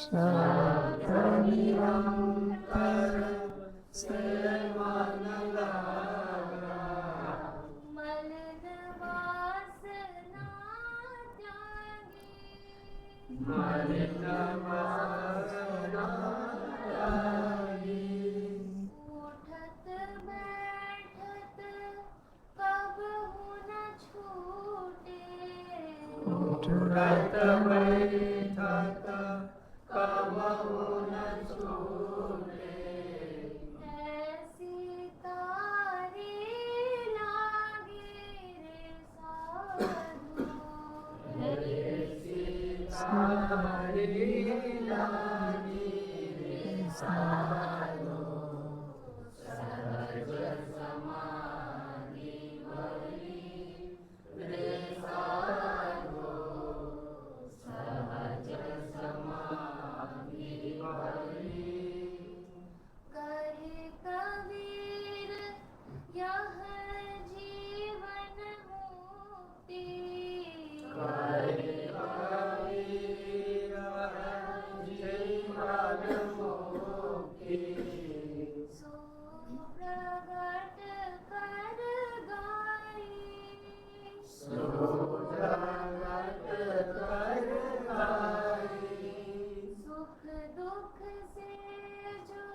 सत निरंतर से मन लगा, मलिन वासना त्यागी, मलिन वासना त्यागी। उठत बैठत कबहु न छूटे, उठत बैठत कबहु न छूटे, ऐसी तारी लागी रे साधु, ऐसी तारी लागी रे साधु, सहज समाधि भरी रे साधु, सहज समाधि भरी। कहे कबीर यह जीवन मुक्ति, कहे कबीर जीवन मुक्ति, सो प्रगट कर गाई, सो प्रगट कर गाई। सुख दुख से जो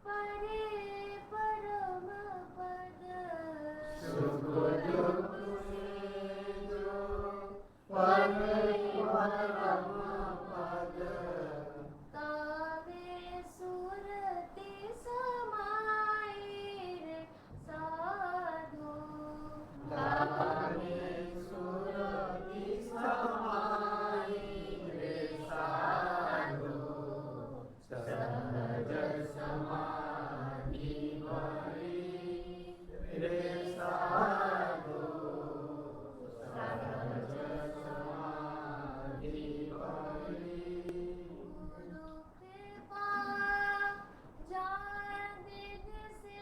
परे परम पद, सुख दुख से जो परे परम पद, तावे सुरति समाई रे साधु, तावे सुरति समाई रे साधु, सहज समाधि भरी रे साधु, सहज समाधि भरी। गुरु कृपा जान दिन से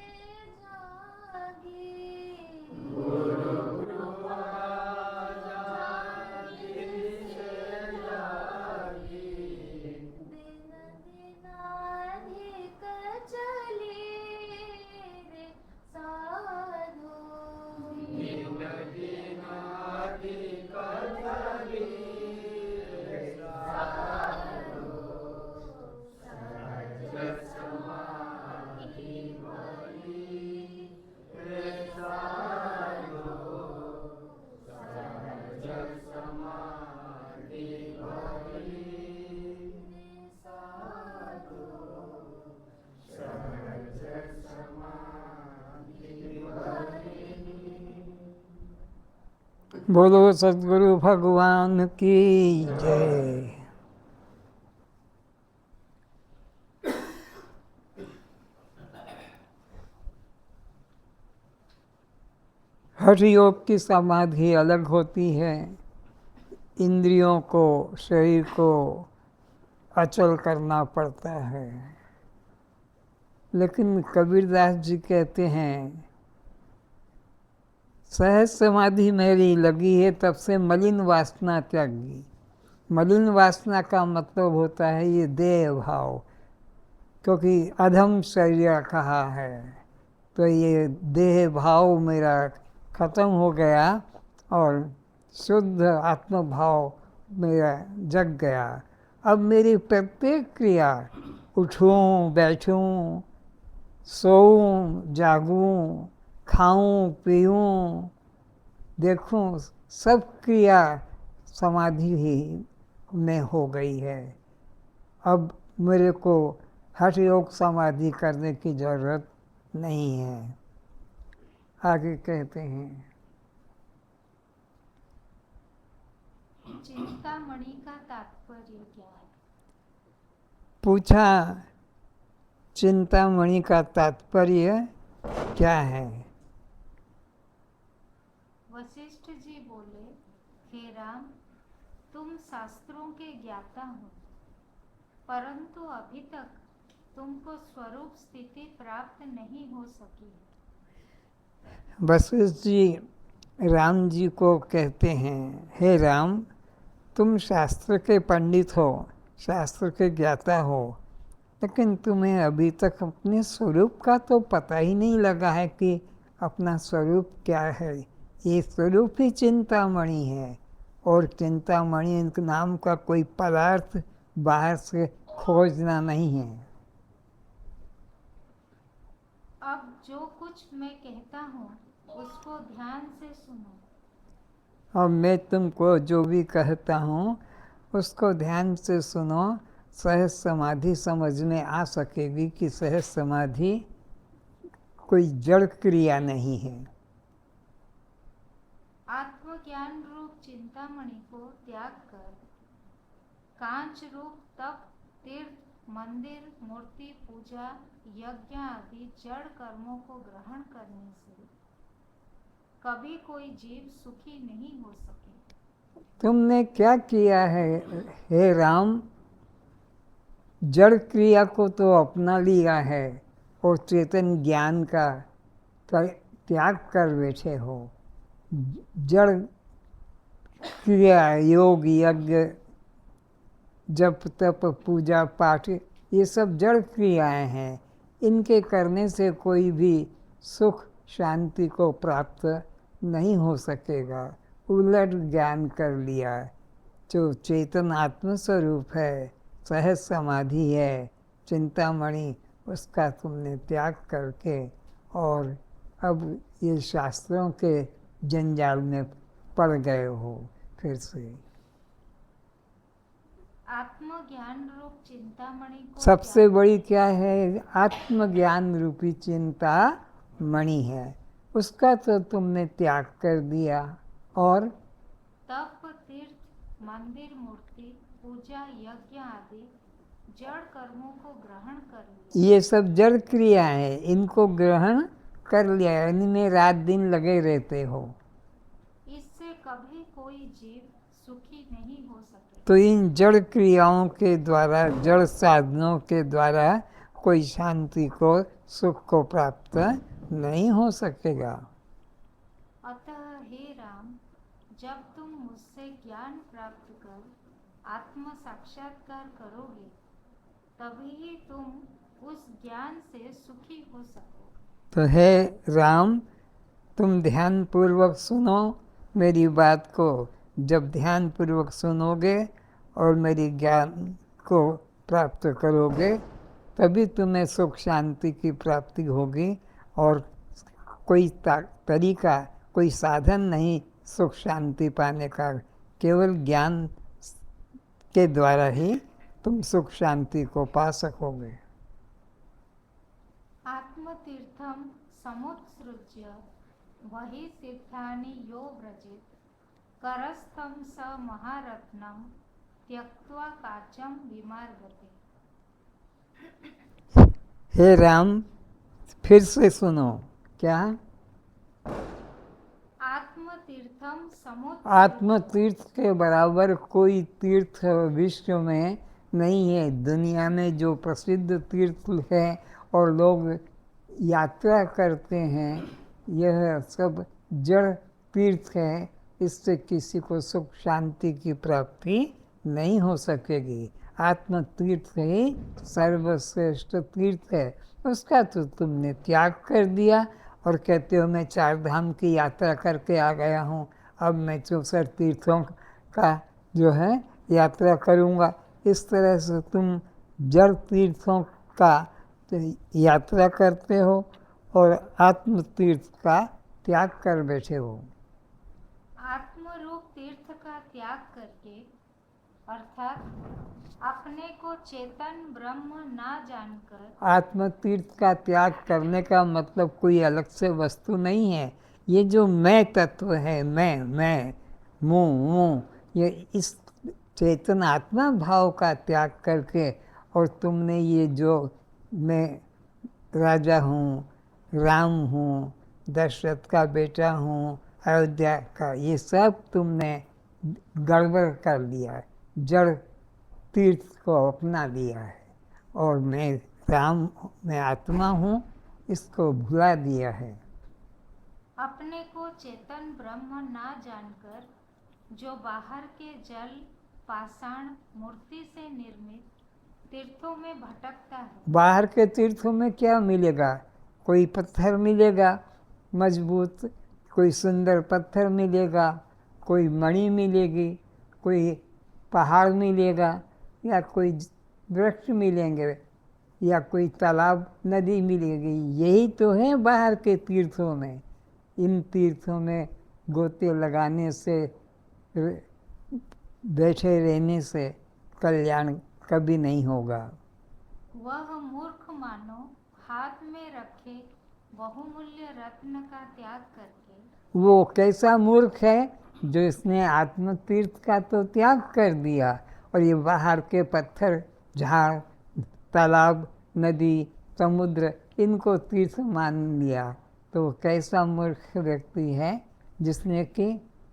जागी, गुरु कृपा जान दिन से जागी, दिन दिनाधिक चली रे साधु, दिन दिनाधिक चली रे साधु, सहज समाधि भरी रे साधु, सहज समाधि भरी रे साधु, सहज समाधि भरी। बोलो सद्गुरु भगवान की जय। हठ योग की समाधि अलग होती है, इंद्रियों को शरीर को अचल करना पड़ता है। लेकिन कबीरदास जी कहते हैं सहज समाधि मेरी लगी है तब से मलिन वासना त्यागी। मलिन वासना का मतलब होता है ये देह भाव, क्योंकि अधम शरीर कहा है तो ये देह भाव मेरा खत्म हो गया और शुद्ध आत्म भाव मेरा जग गया। अब मेरी प्रत्येक क्रिया, उठूं बैठूं सोऊं जागूं खाऊं पीऊं देखूं, सब क्रिया समाधि ही में हो गई है। अब मेरे को हठ योग समाधि करने की जरूरत नहीं है। आगे कहते हैं चिंतामणि का तात्पर्य क्या है? पूछा चिंतामणि का तात्पर्य क्या है? वशिष्ठ जी बोले, हे राम, तुम शास्त्रों के ज्ञाता हो, परंतु अभी तक तुमको स्वरूप स्थिति प्राप्त नहीं हो सकी। वशिष्ठ जी राम जी को कहते हैं, हे राम, तुम शास्त्र के पंडित हो शास्त्र के ज्ञाता हो, लेकिन तुम्हें अभी तक अपने स्वरूप का तो पता ही नहीं लगा है कि अपना स्वरूप क्या है। ये स्वरूप ही चिंतामणि है, और चिंतामणि नाम का कोई पदार्थ बाहर से खोजना नहीं है। अब जो कुछ मैं कहता हूँ उसको ध्यान से सुनो। और मैं तुमको जो भी कहता हूँ उसको ध्यान से सुनो। सहज समाधि समझ में आ सकेगी कि सहज समाधि कोई जड़ क्रिया नहीं है। आत्मज्ञान रूप चिंतामणि को त्याग कर कांच रूप तप, तीर्थ, मंदिर, मूर्ति पूजा, यज्ञ आदि जड़ कर्मों को ग्रहण करने से कभी कोई जीव सुखी नहीं हो सके। तुमने क्या किया है हे राम? जड़ क्रिया को तो अपना लिया है और चेतन ज्ञान का त्याग कर बैठे हो। जड़ क्रिया, योग, यज्ञ, जप तप, पूजा पाठ, ये सब जड़ क्रियाएं हैं। इनके करने से कोई भी सुख शांति को प्राप्त नहीं हो सकेगा। उलट ज्ञान कर लिया। जो चेतन आत्मस्वरूप है, सहज समाधि है, चिंतामणि, उसका तुमने त्याग करके और अब ये शास्त्रों के जंजाल में पड़ गए हो फिर से। आत्मज्ञान रूप चिंतामणि को सबसे बड़ी क्या है? आत्मज्ञान रूपी चिंता मणि है, उसका तो तुमने त्याग कर दिया। और तप, तीर्थ, मंदिर, मूर्ति पूजा, यज्ञ आदि जड़ कर्मों को ग्रहण कर लिया। ये सब जड़ क्रिया है, इनको ग्रहण कर लिया, इनमें रात दिन लगे रहते हो। इससे कभी कोई जीव सुखी नहीं हो सके। तो इन जड़ क्रियाओं के द्वारा, जड़ साधनों के द्वारा कोई शांति को, सुख को प्राप्त नहीं हो सकेगा। अतः हे राम, जब तुम मुझसे ज्ञान प्राप्त कर आत्म साक्षात्कार करोगे तभी तुम उस ज्ञान से सुखी हो सको। तो हे राम, तुम ध्यान पूर्वक सुनो मेरी बात को। जब ध्यान पूर्वक सुनोगे और मेरी ज्ञान को प्राप्त करोगे तभी तुम्हें सुख शांति की प्राप्ति होगी। और कोई तरीका, कोई साधन नहीं सुख शांति पाने का, केवल ज्ञान के द्वारा ही तुम सुख शांति को पा सकोगे। आत्मतीर्थम समुत्सृज्य वही तीर्थानि यो व्रजेत करस्थम स महारत्नम त्यक्त्वा काचम विमार्गते। हे राम, फिर से सुनो। क्या? आत्मतीर्थम समुत्सृज्य। आत्म तीर्थ के बराबर कोई तीर्थ विश्व में नहीं है। दुनिया में जो प्रसिद्ध तीर्थ है और लोग यात्रा करते हैं, यह सब जड़ तीर्थ है। इससे किसी को सुख शांति की प्राप्ति नहीं हो सकेगी। आत्म तीर्थ ही सर्वश्रेष्ठ तीर्थ है, उसका तो तुमने त्याग कर दिया और कहते हो मैं 4 धाम की यात्रा करके आ गया हूँ, अब मैं 64 तीर्थों का जो है यात्रा करूँगा। इस तरह से तुम जड़ तीर्थों का यात्रा करते हो और आत्म तीर्थ का त्याग कर बैठे हो। आत्मरूप तीर्थ का त्याग करके अर्थात अपने को चेतन ब्रह्म ना जानकर। आत्म तीर्थ का त्याग करने का मतलब कोई अलग से वस्तु नहीं है। ये जो मैं तत्व है, मैं मुँह, ये इस चेतन आत्मा भाव का त्याग करके, और तुमने ये जो मैं राजा हूँ, राम हूँ, दशरथ का बेटा हूँ, अयोध्या का, ये सब तुमने गड़बड़ कर लिया है। जड़ तीर्थ को अपना लिया है और मैं राम, मैं आत्मा हूँ, इसको भुला दिया है। अपने को चेतन ब्रह्म ना जानकर जो बाहर के जल, पाषाण मूर्ति से निर्मित तीर्थों में भटकता है। बाहर के तीर्थों में क्या मिलेगा? कोई पत्थर मिलेगा मजबूत, कोई सुंदर पत्थर मिलेगा, कोई मणि मिलेगी, कोई पहाड़ मिलेगा, या कोई वृक्ष मिलेंगे, या कोई तालाब नदी मिलेगी। यही तो है बाहर के तीर्थों में। इन तीर्थों में गोते लगाने से, बैठे रहने से कल्याण कभी नहीं होगा। वह मूर्ख मानो हाथ में रखे बहुमूल्य रत्न का त्याग करके। वो कैसा मूर्ख है जो इसने आत्म तीर्थ का तो त्याग कर दिया और ये बाहर के पत्थर, झाड़, तालाब, नदी, समुद्र इनको तीर्थ मान लिया। तो कैसा मूर्ख व्यक्ति है जिसने कि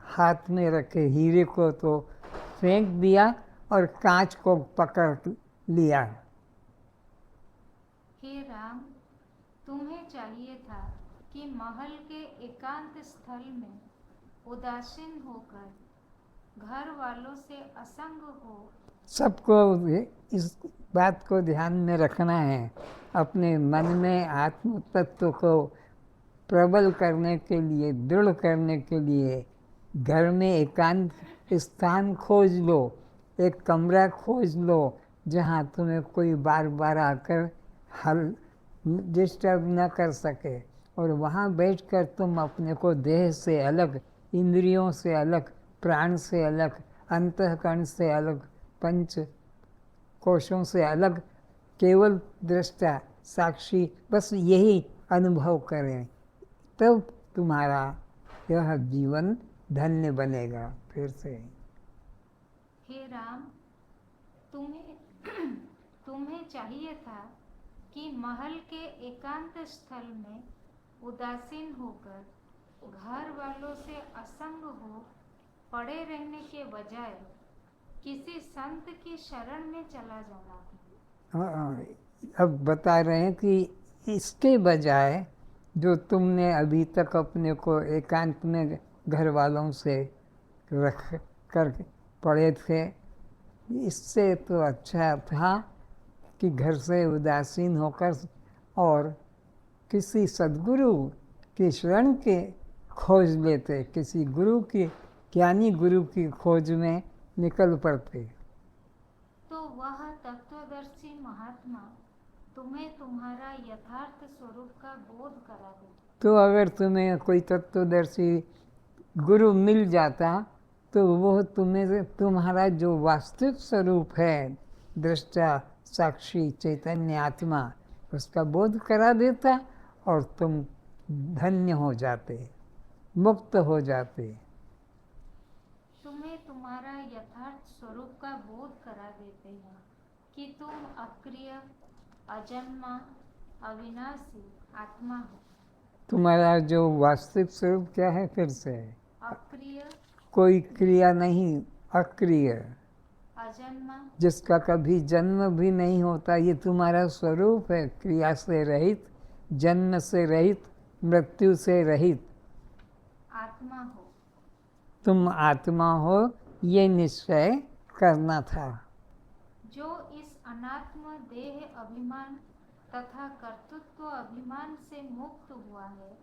हाथ में रखे हीरे को तो फेंक दिया और कांच को पकड़ लिया। हे राम, तुम्हें चाहिए था कि महल के एकांत स्थल में उदासीन होकर घर वालों से असंग हो। सबको इस बात को ध्यान में रखना है। अपने मन में आत्म तत्व को प्रबल करने के लिए, दृढ़ करने के लिए घर में एकांत स्थान खोज लो, एक कमरा खोज लो जहाँ तुम्हें कोई बार बार आकर डिस्टर्ब न कर सके, और वहाँ बैठकर तुम अपने को देह से अलग, इंद्रियों से अलग, प्राण से अलग, अंतःकरण से अलग, पंच कोशों से अलग, केवल दृष्टा साक्षी बस यही अनुभव करें, तब तुम्हारा यह जीवन धन्य बनेगा। फिर से हे राम, तुम्हें चाहिए था कि महल के एकांत स्थल में उदासीन होकर घर वालों से असंग हो पड़े रहने के बजाय किसी संत की शरण में चला जाना। अब बता रहे हैं कि इसके बजाय जो तुमने अभी तक अपने को एकांत में घर वालों से रख कर पड़े थे, इससे तो अच्छा था कि घर से उदासीन होकर और किसी सद्गुरु की शरण के खोज लेते, किसी गुरु की, ज्ञानी गुरु की खोज में निकल पड़ते। तो वह तत्वदर्शी महात्मा तुम्हें तुम्हारा यथार्थ स्वरूप का बोध करा दे। तो अगर तुम्हें कोई तत्वदर्शी गुरु मिल जाता तो वो तुम्हें तुम्हारा जो वास्तविक स्वरूप है, दृष्टा साक्षी चैतन्य आत्मा, उसका बोध करा देता और तुम धन्य हो जाते, मुक्त हो जाते। तुम्हें तुम्हारा यथार्थ स्वरूप का बोध करा देते हैं कि तुम अक्रिय, अजन्मा, अविनाशी आत्मा हो। तुम्हारा जो वास्तविक स्वरूप क्या है? फिर से अक्रिय, कोई क्रिया नहीं, अक्रिय, अजन्मा, जिसका कभी जन्म भी नहीं होता, ये तुम्हारा स्वरूप है। क्रिया से रहित, जन्म से रहित, मृत्यु से रहित आत्मा हो। तुम आत्मा हो, ये निश्चय करना था। जो इस अनात्म देह अभिमान तथा कर्तृत्व अभिमान से मुक्त हुआ है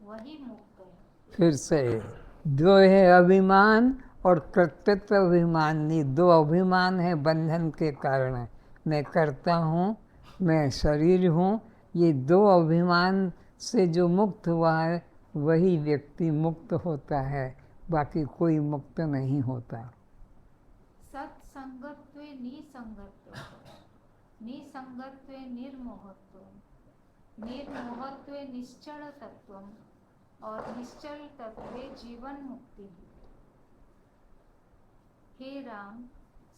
वही मुक्त है। फिर से दो है अभिमान और कर्तृत्व अभिमान, ये दो अभिमान है बंधन के कारण। मैं करता हूँ, मैं शरीर हूँ, ये दो अभिमान से जो मुक्त हुआ है वही व्यक्ति मुक्त होता है, बाकी कोई मुक्त नहीं होता। सत्संगत्वे निसंगत्व, निसंगत्वे निर्मोहत्व, निर्मोहत्वे निश्चल तत्वम और निश्चल तत्वे जीवन मुक्ति। हे राम,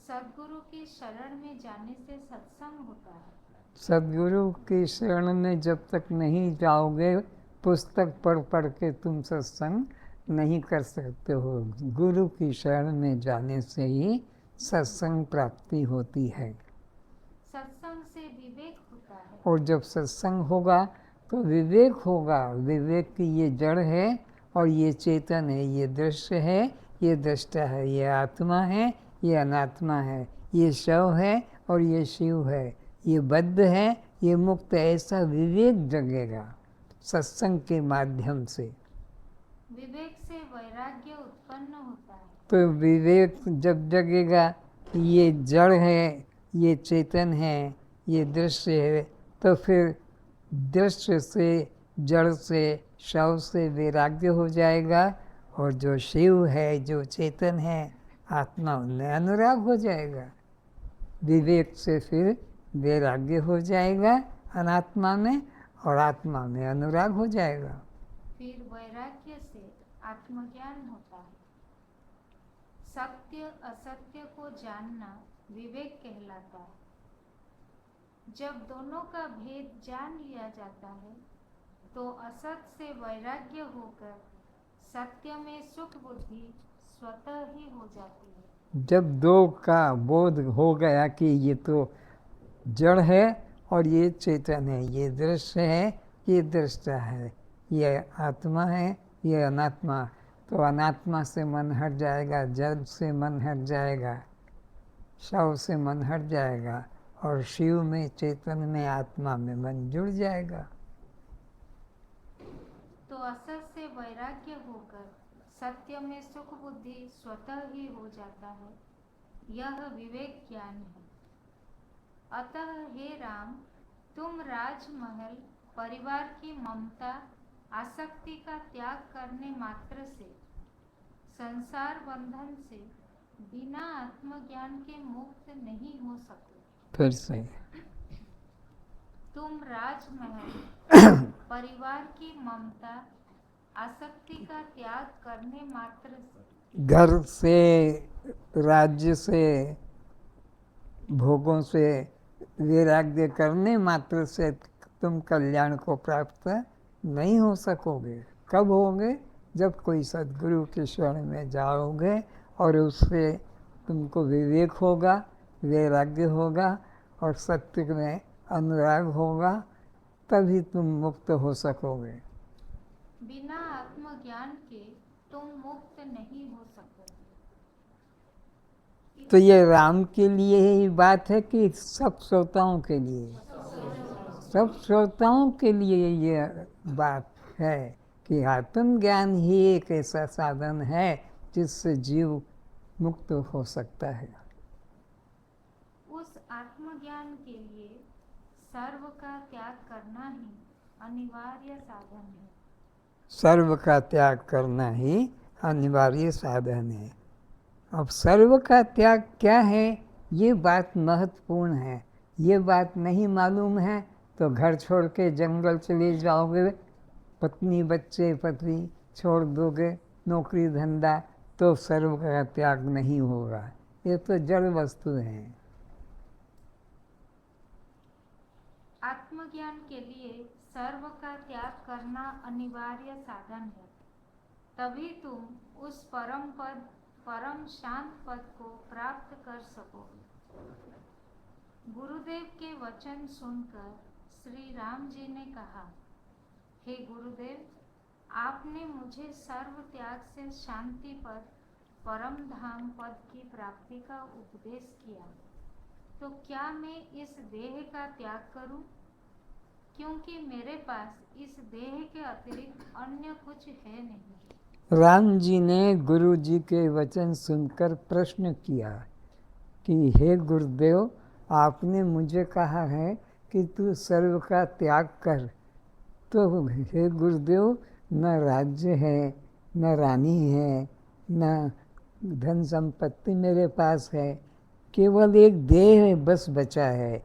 सद्गुरु की शरण में जाने से सत्संग होता है। सद्गुरु की शरण में जब तक नहीं जाओगे, पुस्तक पढ़ पढ़ के तुम सत्संग नहीं कर सकते हो। गुरु की शरण में जाने से ही सत्संग प्राप्ति होती है। सत्संग से विवेक होता है। और जब सत्संग होगा तो विवेक होगा। विवेक की ये जड़ है और ये चेतन है, ये दृश्य है, ये दृष्टा है, ये आत्मा है, ये अनात्मा है, ये शव है और ये शिव है, ये बद्ध है, ये मुक्त है, ऐसा विवेक जगेगा सत्संग के माध्यम से। विवेक से वैराग्य उत्पन्न होता है। तो विवेक जब जगेगा ये जड़ है, ये चेतन है, ये दृश्य है, तो फिर दृश्य से, जड़ से, शव से वैराग्य हो जाएगा, और जो शिव है, जो चेतन है, आत्मा उनमें अनुराग हो जाएगा। विवेक से फिर वैराग्य हो जाएगा अनात्मा में, और आत्मा में अनुराग हो जाएगा। फिर वैराग्य से आत्मज्ञान होता है। सत्य असत्य को जानना विवेक कहलाता है। जब दोनों का भेद जान लिया जाता है तो असत से वैराग्य होकर सत्य में सुख बुद्धि स्वतः ही हो जाती है। जब दो का बोध हो गया कि ये तो जड़ है और ये चेतन है, ये दृश्य है, ये दृष्टा है, ये आत्मा है, ये अनात्मा, तो अनात्मा से मन हट जाएगा, जड़ से मन हट जाएगा, शव से मन हट जाएगा, और शिव में, चेतन में, आत्मा में मन जुड़ जाएगा। तो असत से वैराग्य होकर सत्य में सुख बुद्धि स्वतः ही हो जाता है। यह विवेक ज्ञान है। अतः हे राम, तुम राजमहल, परिवार की ममता, आसक्ति का त्याग करने मात्र से संसार बंधन से बिना आत्मज्ञान के मुक्त नहीं हो सकते। फिर से तुम राजमहल, परिवार की ममता, आसक्ति का त्याग करने मात्र से, घर से, राज्य से, भोगों से वैराग्य करने मात्र से तुम कल्याण को प्राप्त नहीं हो सकोगे। कब होगे? जब कोई सद्गुरु के शरण में जाओगे और उससे तुमको विवेक होगा, वैराग्य होगा और सत्य में अनुराग होगा, तभी तुम मुक्त हो सकोगे। बिना आत्मज्ञान के तुम मुक्त नहीं हो सकते। तो ये राम के लिए ही बात है कि सब श्रोताओं के लिए? सब श्रोताओं के लिए ये बात है कि आत्मज्ञान ही एक ऐसा साधन है जिससे जीव मुक्त हो सकता है। उस आत्मज्ञान के लिए सर्व का त्याग करना ही अनिवार्य साधन है। सर्व का त्याग करना ही अनिवार्य साधन है। अब सर्व का त्याग क्या है, ये बात महत्वपूर्ण है। ये बात नहीं मालूम है तो घर छोड़ के जंगल चले जाओगे, पत्नी बच्चे पति छोड़ दोगे, नौकरी धंधा, तो सर्व का त्याग नहीं होगा। ये तो जड़ वस्तु है। आत्मज्ञान के लिए सर्व का त्याग करना अनिवार्य साधन है। तभी तुम उस परम पद, परम शांत पद को प्राप्त कर सकोगे। गुरुदेव के वचन सुनकर श्री राम जी ने कहा, हे गुरुदेव, आपने मुझे सर्व त्याग से शांति पद, परम धाम पद की प्राप्ति का उपदेश किया, तो क्या मैं इस देह का त्याग करूं? क्योंकि मेरे पास इस देह के अतिरिक्त अन्य कुछ है नहीं। राम जी ने गुरु जी के वचन सुनकर प्रश्न किया कि हे गुरुदेव, आपने मुझे कहा है कि तू सर्व का त्याग कर, तो हे गुरुदेव, न राज्य है, न रानी है, न धन संपत्ति मेरे पास है, केवल एक देह बस बचा है।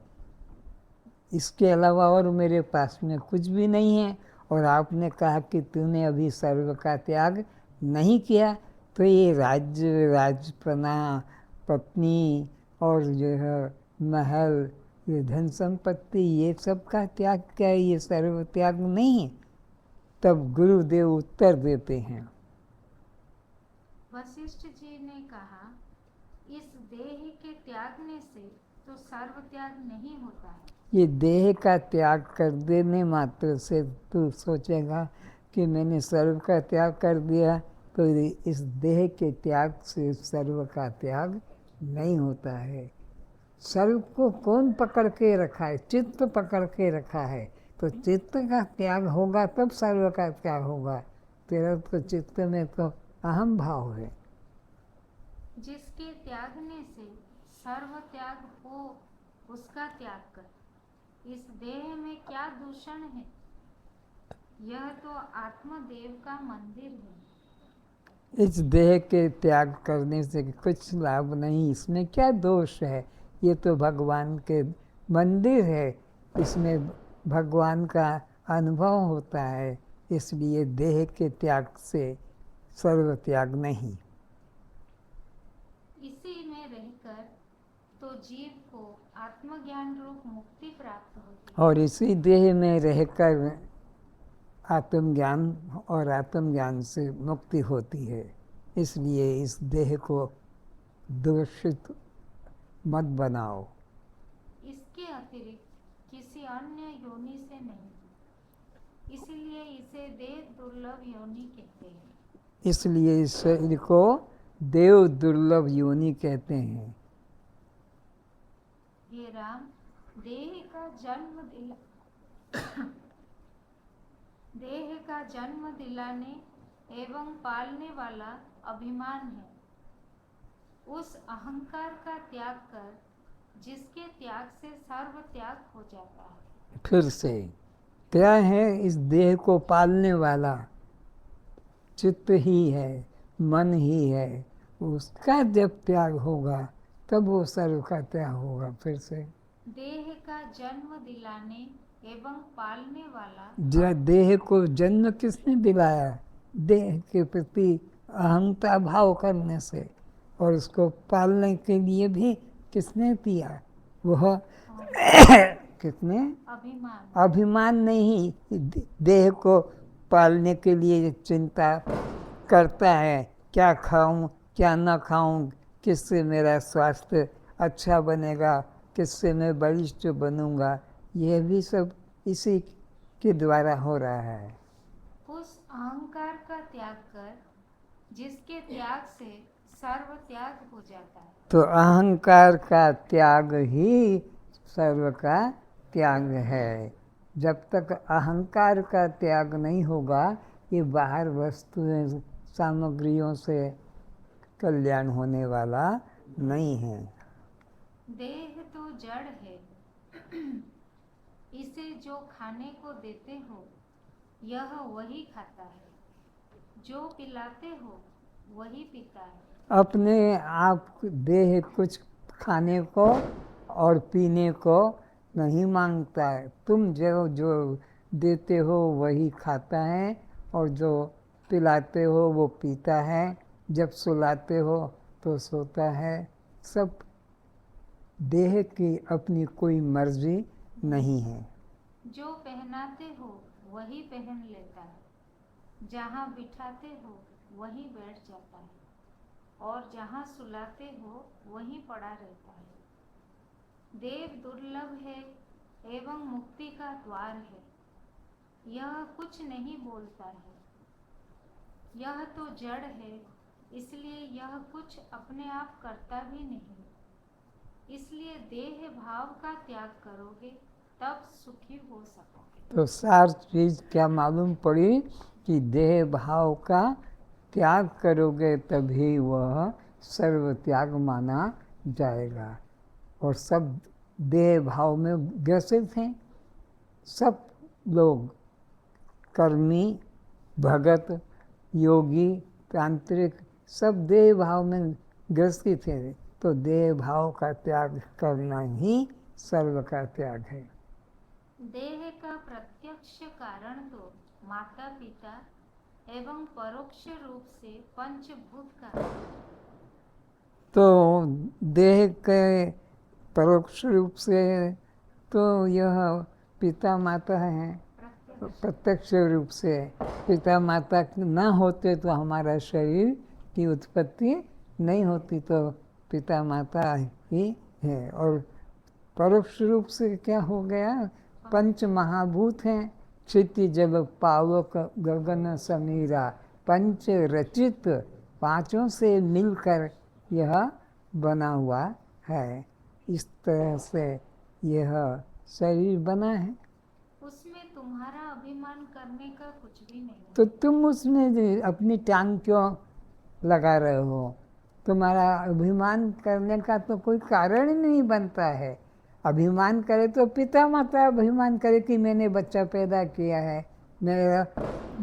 इसके अलावा और मेरे पास में कुछ भी नहीं है। और आपने कहा कि तूने अभी सर्व का त्याग नहीं किया, तो ये राज्य, राजपना, पत्नी और जो है महल, ये धन संपत्ति, ये सब का त्याग क्या है? ये सर्व त्याग नहीं है। तब गुरुदेव उत्तर देते हैं। वशिष्ठ जी ने कहा, इस देह के त्यागने से तो सर्व त्याग नहीं होता है। ये देह का त्याग कर देने मात्र से तू सोचेगा कि मैंने सर्व का त्याग कर दिया, तो इस देह के त्याग से सर्व का त्याग नहीं होता है। सर्व को कौन पकड़ के रखा है? चित्त पकड़ के रखा है। तो चित्त का त्याग होगा तब सर्व का त्याग होगा। तेरा तो चित्त में तो अहम भाव है। जिसके त्यागने से सर्व त्याग हो उसका त्याग कर। इस देह में क्या दूषण है? यह तो आत्मदेव का मंदिर है। इस देह के त्याग करने से कुछ लाभ नहीं, इसमें क्या दोष है? ये तो भगवान के मंदिर है, इसमें भगवान का अनुभव होता है। इसलिए देह के त्याग से सर्व त्याग नहीं। इसी में रहकर तो जीव को आत्मज्ञान रूप मुक्ति प्राप्त होती है। और इसी देह में रहकर आत्मज्ञान और आत्मज्ञान से मुक्ति होती है। इसलिए इस देह को दूषित मत बनाओ। इसके अतिरिक्त किसी अन्य योनि से नहीं, इसलिए इसे देव दुर्लभ योनि कहते हैं। इसलिए इस शरीर को देव दुर्लभ योनि कहते हैं। हे राम, देह का जन्म दिलाने एवं पालने वाला अभिमान है। उस अहंकार का त्याग कर, जिसके त्याग से सर्व त्याग हो जाता है। फिर से क्या है? इस देह को पालने वाला चित्त ही है, मन ही है। उसका जब त्याग होगा तब वो सर्व का त्याग होगा। फिर से देह का जन्म दिलाने एवं पालने वाला। देह को जन्म किसने दिलाया? देह के प्रति अहंता भाव करने से। और उसको पालने के लिए भी किसने दिया? वह कितने? अभिमान। अभिमान नहीं, देह को पालने के लिए चिंता करता है। क्या खाऊं, क्या न खाऊं, किससे मेरा स्वास्थ्य अच्छा बनेगा, किससे मैं बलिष्ठ बनूंगा। यह भी सब इसी के द्वारा हो रहा है। उस अहंकार का त्याग कर, जिसके त्याग से सर्व त्याग हो जाता है। तो अहंकार का त्याग ही सर्व का त्याग है। जब तक अहंकार का त्याग नहीं होगा, ये बाहर वस्तुएं सामग्रियों से कल्याण होने वाला नहीं है। देह तो जड़ है, इसे जो खाने को देते हो यह वही खाता है, जो पिलाते हो वही पीता है। अपने आप देह कुछ खाने को और पीने को नहीं मांगता है। तुम जो देते हो वही खाता है, और जो पिलाते हो वो पीता है। जब सुलाते हो तो सोता है। सब देह की अपनी कोई मर्जी नहीं है। जो पहनाते हो वही पहन लेता है, जहाँ बिठाते हो वहीं बैठ जाता है, और जहाँ सुलाते हो वहीं पड़ा रहता है। देव दुर्लभ है एवं मुक्ति का द्वार है। यह कुछ नहीं बोलता है। यह तो जड़ है, इसलिए यह कुछ अपने आप करता भी नहीं। इसलिए देह भाव का त्याग करोगे तब सुखी हो सकोगे। तो सार चीज क्या मालूम पड़ी कि देह भाव का त्याग करोगे तभी वह सर्व त्याग माना जाएगा। और सब देह भाव में ग्रसित हैं। सब लोग कर्मी, भगत, योगी, तांत्रिक सब देह भाव में ग्रसित हैं। तो देह भाव का त्याग करना ही सर्व का त्याग है। देह का प्रत्यक्ष कारण तो माता पिता एवं परोक्ष रूप से पंचभूत का। तो देह के परोक्ष रूप से तो यह पिता माता हैं। प्रत्यक्ष रूप से पिता माता न होते तो हमारा शरीर की उत्पत्ति नहीं होती। तो पिता माता ही है। और परोक्ष रूप से क्या हो गया? पंच महाभूत हैं। क्षिति जल पावक गगन समीरा, पंच रचित, पांचों से मिलकर यह बना हुआ है। इस तरह से यह शरीर बना है। उसमें तुम्हारा अभिमान करने का कुछ भी नहीं। तो तुम उसमें अपनी टांग क्यों लगा रहे हो? तुम्हारा अभिमान करने का तो कोई कारण ही नहीं बनता है। अभिमान करे तो पिता माता अभिमान करे कि मैंने बच्चा पैदा किया है, मेरा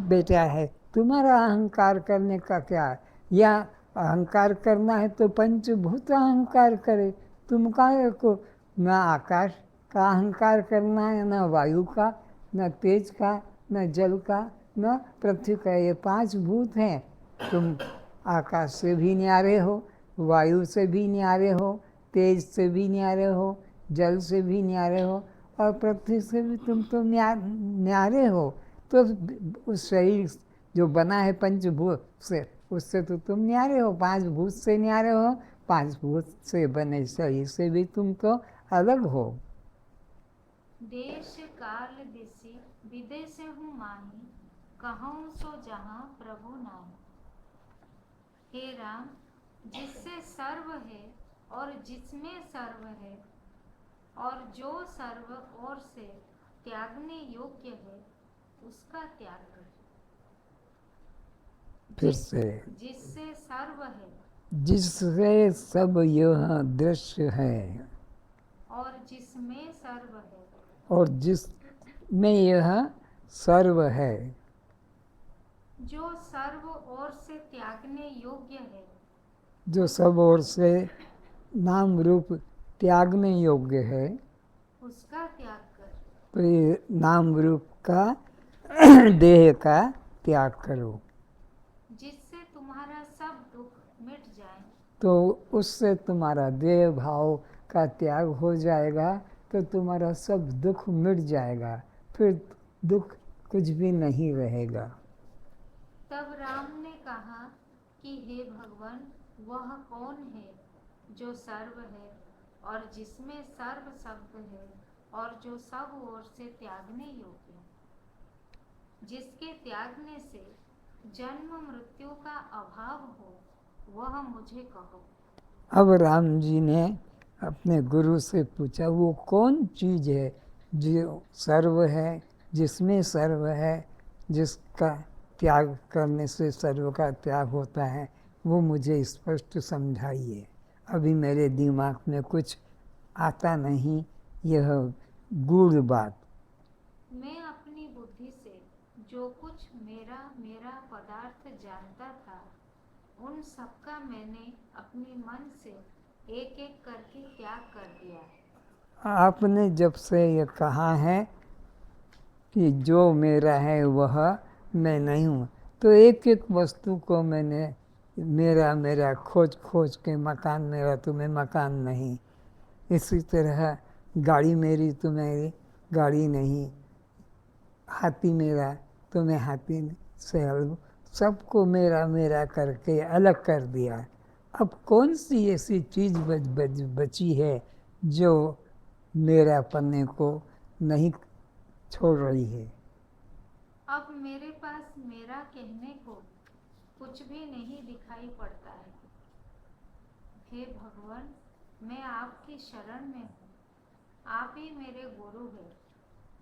बेटा है। तुम्हारा अहंकार करने का क्या? या अहंकार करना है तो पंचभूत अहंकार करे। तुम काहे को न आकाश का अहंकार करना है, न वायु का, न तेज का, न जल का, न पृथ्वी का। ये 5 भूत हैं। तुम आकाश से भी न्यारे हो, वायु से भी न्यारे हो, तेज से भी न्यारे हो, जल से भी न्यारे हो, और पृथ्वी से भी तुम तो न्यारे हो। तो उस शरीर जो बना है पंचभूत से, उससे तो तुम न्यारे हो। 5 भूत से न्यारे हो, 5 भूत से बने शरीर से भी तुम तो अलग हो। देश काल दिशि विदेश हूँ माही, कहूँ सो जहाँ प्रभु नाही। हे राम, जिससे सर्व है और जिसमें सर्व है, और जो सर्व और से त्यागने योग्य है, उसका त्याग कर। फिर से जिससे सर्व है जिससे सब यह दृश्य है, और जिसमें सर्व है, और जिसमें यह सर्व है, जो सर्व और से त्यागने योग्य है, जो सब ओर से नाम रूप त्यागने योग्य है, उसका त्याग कर। तो ये नाम रूप का देह का त्याग करो। जिससे तुम्हारा सब दुख मिट जाए, तो उससे तुम्हारा देह भाव का त्याग हो जाएगा, तो तुम्हारा सब दुख मिट जाएगा। फिर दुख कुछ भी नहीं रहेगा। तब राम ने कहा कि हे भगवान, वह कौन है जो सर्व है और जिसमें सर्व शब्द है, और जो सब ओर से त्यागने योग्य है, जिसके त्यागने से जन्म मृत्यु का अभाव हो, वह मुझे कहो। अब राम जी ने अपने गुरु से पूछा, वो कौन चीज़ है जो सर्व है, जिसमें सर्व है, जिसका त्याग करने से सर्व का त्याग होता है, वो मुझे स्पष्ट समझाइए। अभी मेरे दिमाग में कुछ आता नहीं यह गूढ़ बात। मैं अपनी बुद्धि से जो कुछ मेरा मेरा पदार्थ जानता था, उन सबका मैंने अपने मन से एक एक करके त्याग कर दिया। आपने जब से ये कहा है कि जो मेरा है वह मैं नहीं हूँ, तो एक एक वस्तु को मैंने मेरा मेरा खोज खोज के, मकान मेरा तुम्हें मकान नहीं, इसी तरह गाड़ी मेरी तुम्हें गाड़ी नहीं, हाथी मेरा तुम्हें हाथी से अलग, सबको मेरा मेरा करके अलग कर दिया। अब कौन सी ऐसी चीज़ बची है जो मेरा पन्ने को नहीं छोड़ रही है? अब मेरे पास मेरा कहने को कुछ भी नहीं दिखाई पड़ता है। हे भगवान, मैं आपकी शरण में हूँ। आप ही मेरे गुरु हैं,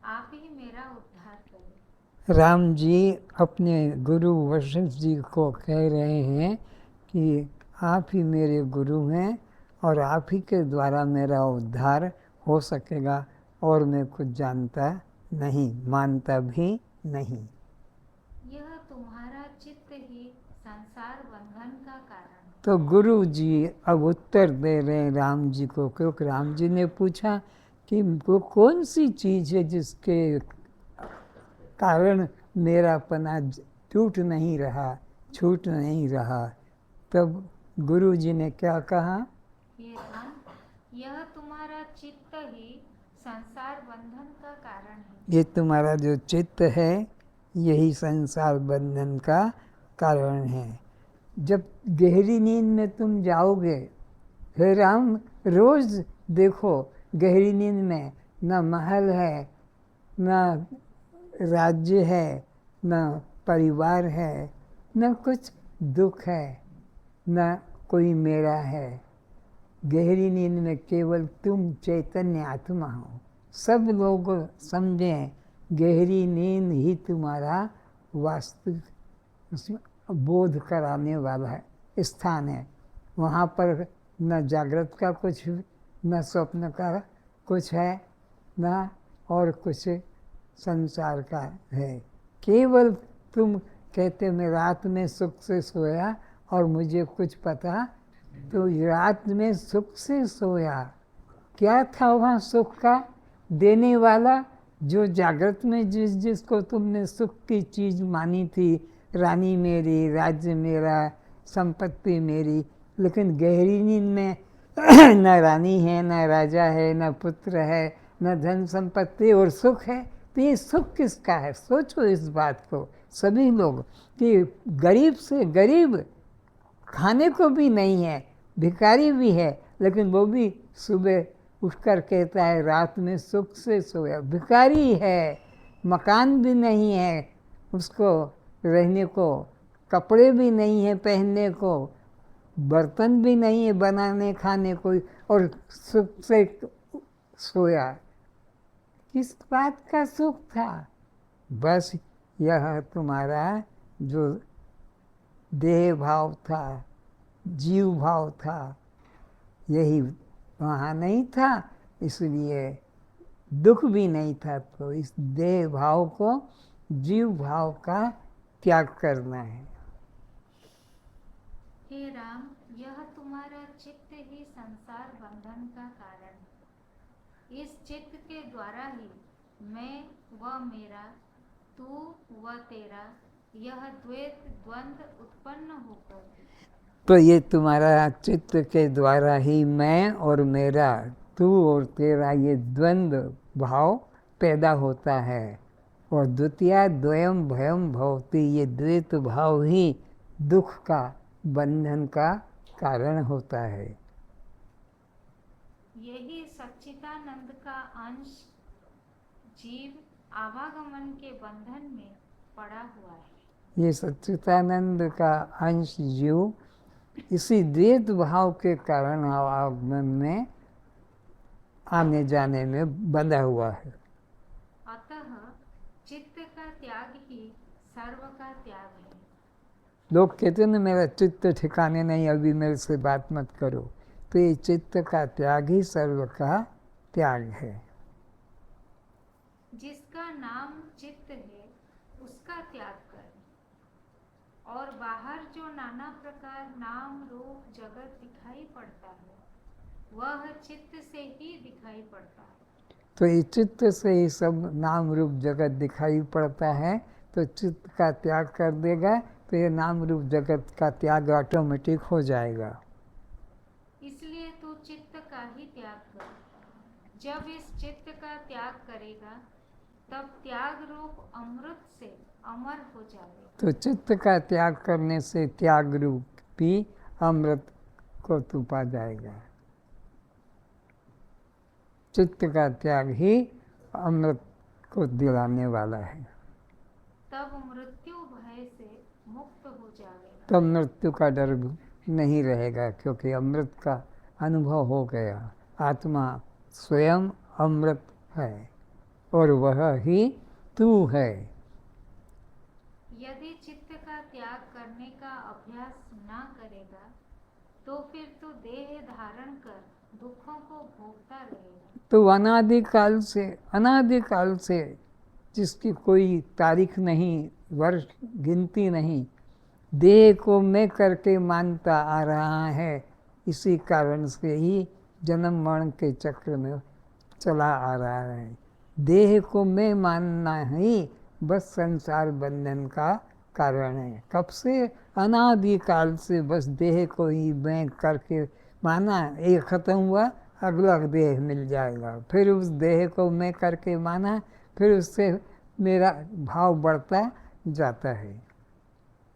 आप ही मेरा उद्धार करें। राम जी अपने गुरु वशिष्ठ जी को कह रहे हैं कि आप ही मेरे गुरु हैं और आप ही के द्वारा मेरा उद्धार हो सकेगा, और मैं कुछ जानता नहीं, मानता भी नहीं। यह तुम्हारा चित्त ही संसार बंधन का कारण। तो गुरु जी अब उत्तर दे रहे हैं राम जी को, क्योंकि राम जी ने पूछा कि वो कौन सी चीज़ है जिसके कारण मेरा पना टूट नहीं रहा, छूट नहीं रहा। तब गुरु जी ने क्या कहा? हे राम, यह तुम्हारा चित्त ही संसार बंधन का कारण है। ये तुम्हारा जो चित्त है यही संसार बंधन का कारण है। जब गहरी नींद में तुम जाओगे, हे राम, रोज़ देखो गहरी नींद में न महल है, न राज्य है, न परिवार है, न कुछ दुख है, न कोई मेरा है, गहरी नींद में केवल तुम चैतन्य आत्मा हो। सब लोग समझें गहरी नींद ही तुम्हारा वास्तविक बोध कराने वाला स्थान है। वहाँ पर न जागृत का कुछ, न स्वप्न का कुछ है, न और कुछ संसार का है। केवल तुम कहते मैं रात में सुख से सोया और मुझे कुछ पता, तो रात में सुख से सोया। क्या था वहाँ सुख का देने वाला? जो जागृत में जिसको तुमने सुख की चीज़ मानी थी, रानी मेरी, राज्य मेरा, संपत्ति मेरी, लेकिन गहरी नींद में न रानी है, न राजा है, न पुत्र है, न धन संपत्ति, और सुख है। तो ये सुख किसका है? सोचो इस बात को सभी लोग, कि गरीब से गरीब खाने को भी नहीं है, भिखारी भी है, लेकिन वो भी सुबह उठकर कहता है रात में सुख से सोया। भिखारी है, मकान भी नहीं है उसको रहने को, कपड़े भी नहीं है पहनने को, बर्तन भी नहीं है बनाने खाने को, और सुख से सोया। किस बात का सुख था? बस यह तुम्हारा जो देह भाव था, जीव भाव था, यही वहाँ नहीं था, इसलिए दुख भी नहीं था। तो इस देह भाव को, जीव भाव का त्याग करना है। हे राम, यह तुम्हारा चित्त ही संसार बंधन का कारण है। इस चित्त के द्वारा ही मैं व मेरा, तू व तेरा, यह द्वैत द्वंद्व उत्पन्न होकर, तो ये तुम्हारा चित्त के द्वारा ही मैं और मेरा, तू और तेरा, ये द्वंद्व भाव पैदा होता है। और द्वितीया द्वयम भयम भवति, ये द्वैत भाव ही दुख का, बंधन का कारण होता है। यही सच्चिदानंद का अंश जीव आवागमन के बंधन में पड़ा हुआ है। ये सच्चिदानंद का अंश जीव इसी द्वैत भाव के कारण आवागमन में, आने जाने में बंधा हुआ है। अतः चित्त का त्याग ही सर्व का त्याग है। लोग कहते हैं ना मेरा चित्त ठिकाने नहीं, अभी मेरे से बात मत करो। तो ये चित्त का त्याग ही सर्व का त्याग है। जिसका नाम चित्त है उसका त्याग कर, और बाहर जो नाना प्रकार नाम रूप जगत दिखाई पड़ता है वह चित्त से ही दिखाई पड़ता है। तो ये चित्त से ही सब नाम रूप जगत दिखाई पड़ता है। तो चित्त का त्याग कर देगा तो ये नाम रूप जगत का त्याग ऑटोमेटिक हो जाएगा। इसलिए तू चित्त का ही त्याग कर। जब इस चित्त का त्याग करेगा तब त्याग रूप अमृत से अमर हो जाएगा। तो चित्त का त्याग करने से त्याग रूप भी अमृत को तू पा जाएगा। चित्त का त्याग ही अमृत को दिलाने वाला है। तब मृत्यु भय से मुक्त हो जाएगा। तब मृत्यु का डर नहीं रहेगा, क्योंकि अमृत का अनुभव हो गया। आत्मा स्वयं अमृत है और वह ही तू है। यदि चित्त का त्याग करने का अभ्यास ना करेगा तो फिर तू देह धारण कर दुखों को भोगता रहेगा। तो अनादिकाल से जिसकी कोई तारीख नहीं, वर्ष गिनती नहीं, देह को मैं करके मानता आ रहा है। इसी कारण से ही जन्म मरण के चक्र में चला आ रहा है। देह को मैं मानना ही बस संसार बंधन का कारण है। कब से? अनादिकाल से बस देह को ही मैं करके माना। एक खत्म हुआ, अगला देह मिल जाएगा, फिर उस देह को मैं करके माना, फिर उससे मेरा भाव बढ़ता जाता है।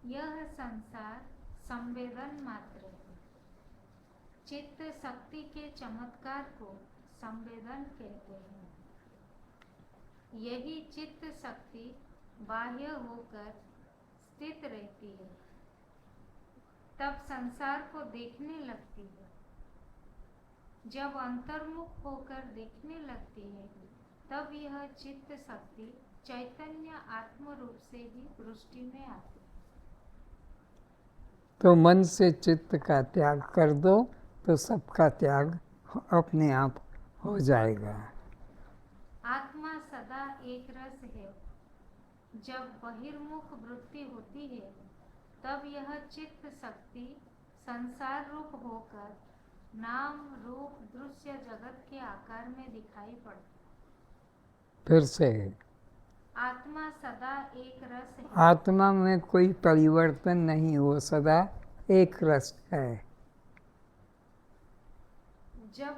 यह संसार संवेदन मात्र है। चित्त शक्ति के चमत्कार को संवेदन कहते हैं। यही चित्त शक्ति बाह्य होकर स्थित रहती है, तब संसार को देखने लगती है। जब अंतर्मुख होकर दिखने लगती है तब यह चित्त शक्ति चैतन्य आत्म रूप से ही दृष्टि में आती है। तो मन से चित्त का त्याग कर दो तो सबका त्याग अपने आप हो जाएगा। आत्मा सदा एक रस है। जब बहिर्मुख वृत्ति होती है तब यह चित्त शक्ति संसार रूप होकर नाम रूप दृश्य जगत के आकार में दिखाई पड़ती है। फिर से आत्मा सदा एक रस है। आत्मा में कोई परिवर्तन नहीं, वो सदा एक रस है। जब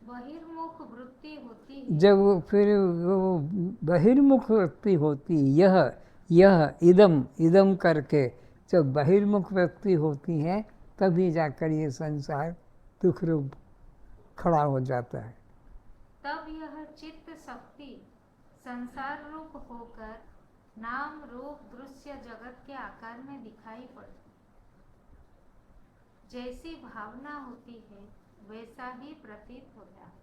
बहिर्मुख वृत्ति होती है, जब फिर वो बहिर्मुख वृत्ति होती, यह इदम करके जब बहिर्मुख वृत्ति होती है तभी जाकर ये संसार दुख रूप खड़ा हो जाता है। तब यह चित्त शक्ति संसार रूप होकर नाम रूप दृश्य जगत के आकार में दिखाई पड़ती। जैसी भावना होती है वैसा ही प्रतीत होता है।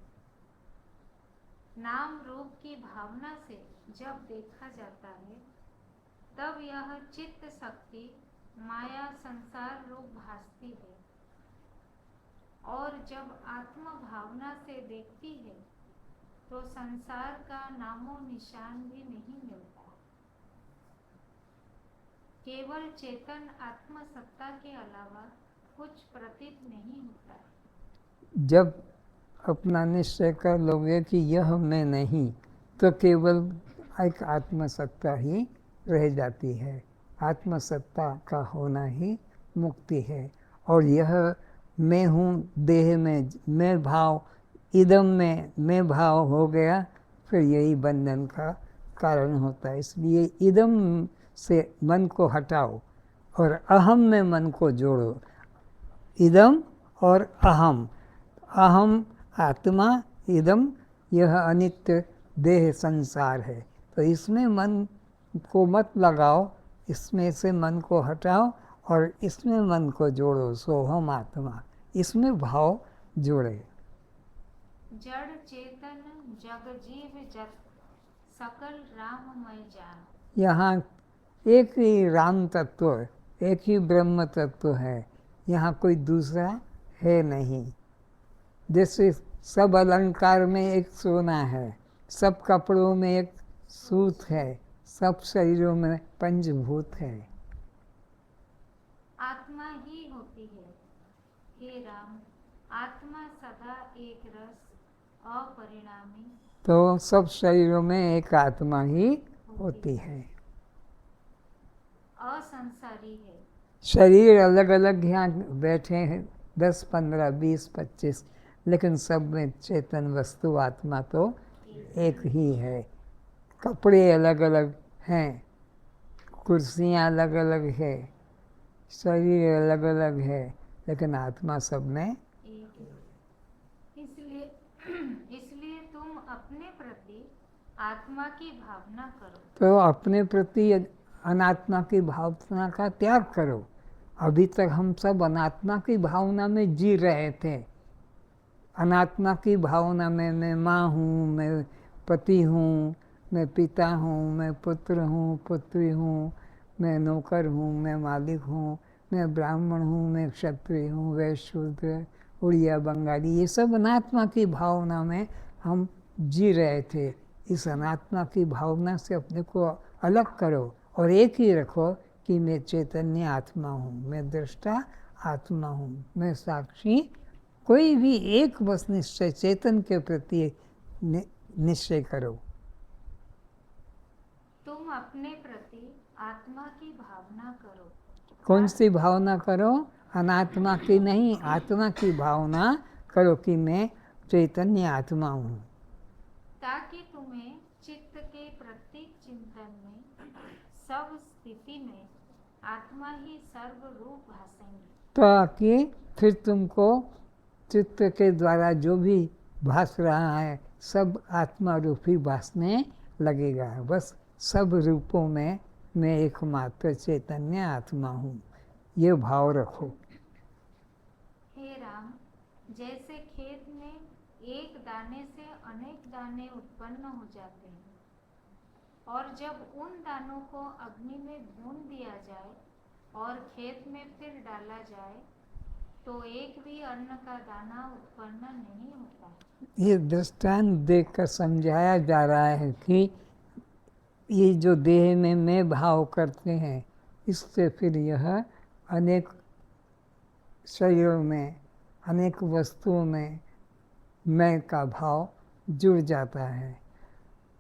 नाम रूप की भावना से जब देखा जाता है तब यह चित्त शक्ति माया संसार रूप भासती है, और जब आत्म भावना से देखती है तो संसार का नामो निशान भी नहीं मिलता। केवल चेतन आत्म सत्ता के अलावा कुछ प्रतीत नहीं होता। जब अपना निश्चय कर लोगे कि यह मैं नहीं, तो केवल एक आत्मसत्ता ही रह जाती है। आत्मसत्ता का होना ही मुक्ति है। और यह मैं हूँ देह में, मैं भाव इदम में मैं भाव हो गया, फिर यही बंधन का कारण होता है। इसलिए इदम से मन को हटाओ और अहम में मन को जोड़ो। इदम और अहम, अहम आत्मा, इदम यह अनित्य देह संसार है। तो इसमें मन को मत लगाओ, इसमें से मन को हटाओ और इसमें मन को जोड़ो। सोहम आत्मा, इसमें भाव जोड़े। जड़ चेतन जग जीव जत सकल राममय जान। यहाँ एक ही राम तत्व, एक ही ब्रह्म तत्व है, यहाँ कोई दूसरा है नहीं। जैसे सब अलंकार में एक सोना है, सब कपड़ों में एक सूत है, सब शरीरों में पंचभूत है। आत्मा ही होती है। हे राम, आत्मा सदा एक रस अपरिणामी। तो सब शरीरों में एक आत्मा ही होती है, असंसारी है। शरीर अलग अलग यहाँ बैठे हैं 10, 15, 20, 25, लेकिन सब में चेतन वस्तु आत्मा तो एक ही है। कपड़े अलग अलग हैं, कुर्सियाँ अलग अलग है, शरीर अलग अलग है, लेकिन आत्मा सब में। इसलिए तुम अपने प्रति आत्मा की भावना करो। तो अपने प्रति अनात्मा की भावना का त्याग करो। अभी तक हम सब अनात्मा की भावना में जी रहे थे। अनात्मा की भावना में मैं माँ हूँ, मैं पति हूँ, मैं पिता हूँ, मैं पुत्र हूँ, पुत्री हूँ, मैं नौकर हूँ, मैं मालिक हूँ, मैं ब्राह्मण हूँ, मैं क्षत्रिय हूँ, वैश्य शूद्र, उड़िया बंगाली, ये सब अनात्मा की भावना में हम जी रहे थे। इस अनात्मा की भावना से अपने को अलग करो और एक ही रखो कि मैं चैतन्य आत्मा हूँ, मैं दृष्टा आत्मा हूँ, मैं साक्षी। कोई भी एक बस निश्चय चेतन के प्रति निश्चय करो। तुम अपने प्रति आत्मा की भावना करो। कौन सी भावना करो? अनात्मा की नहीं, आत्मा की भावना करो कि मैं चैतन्य आत्मा हूँ, ताकि तुम्हें चित्त के प्रत्येक चिंतन में, सब स्थिति में आत्मा ही सर्वरूप भासेंगे। ताकि फिर तुमको चित्त के द्वारा जो भी भास रहा है सब आत्मा रूपी भासने लगेगा। बस सब रूपों में मैं एकमात्र चैतन्य आत्मा हूँ, ये भाव रखो। हे राम, जैसे खेत में एक दाने से अनेक दाने उत्पन्न हो जाते हैं, और जब उन दानों को अग्नि में भून दिया जाए और खेत में फिर डाला जाए तो एक भी अन्न का दाना उत्पन्न नहीं होता है। ये दृष्टांत देकर समझाया जा रहा है कि ये जो देह में मैं भाव करते हैं, इससे फिर यह अनेक शरीरों में, अनेक वस्तुओं में मैं का भाव जुड़ जाता है।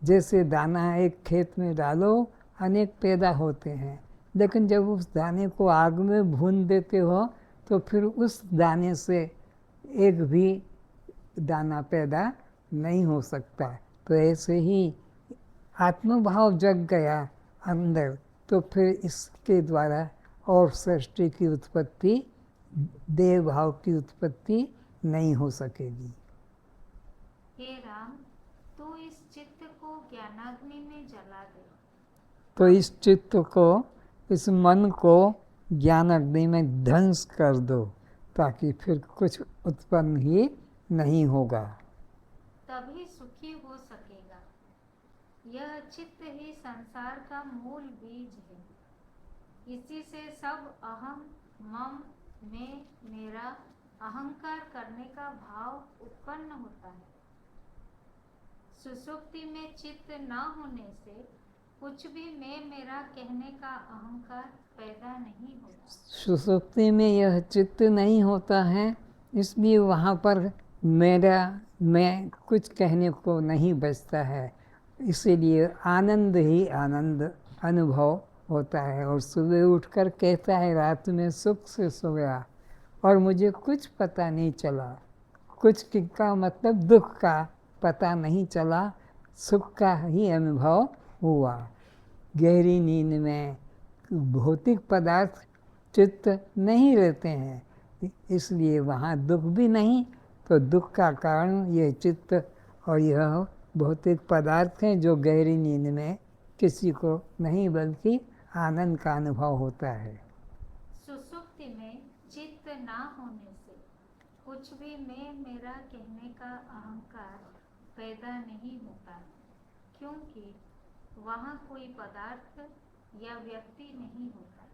जैसे दाना एक खेत में डालो, अनेक पैदा होते हैं, लेकिन जब उस दाने को आग में भून देते हो तो फिर उस दाने से एक भी दाना पैदा नहीं हो सकता। तो ऐसे ही आत्मभाव जग गया अंदर, तो फिर इसके द्वारा और सृष्टि की उत्पत्ति, देह भाव की उत्पत्ति नहीं हो सकेगी। हे राम, तू इस चित्त को ज्ञानाग्नि में जला दे। तो इस चित्त को, इस मन को ज्ञान अग्नि में ध्वंस कर दो, ताकि फिर कुछ उत्पन्न ही नहीं होगा। तभी सुखी हो सकेगा। यह चित्त ही संसार का मूल बीज है। इसी से सब अहम, मम, मैं, मेरा, अहंकार करने का भाव उत्पन्न होता है। सुषुप्ति में चित्त न होने से कुछ भी मैं मेरा कहने का अहंकार पैदा नहीं होता। सुषुप्ति में यह चित्त नहीं होता है, इसलिए वहाँ पर मेरा, मैं कुछ कहने को नहीं बचता है। इसीलिए आनंद ही आनंद अनुभव होता है। और सुबह उठकर कहता है रात में सुख से सोया और मुझे कुछ पता नहीं चला। कुछ का मतलब दुख का पता नहीं चला, सुख का ही अनुभव हुआ। गहरी नींद में भौतिक पदार्थ चित्त नहीं रहते हैं, इसलिए वहाँ दुख भी नहीं। तो दुख का कारण ये चित्त और यह भौतिक पदार्थ हैं जो गहरी नींद में किसी को नहीं बल्कि आनंद का अनुभव होता है। सुसुप्ति में चित्त ना होने से कुछ भी मैं मेरा कहने का अहंकार पैदा नहीं होता, क्योंकि वहाँ कोई पदार्थ या व्यक्ति नहीं होता।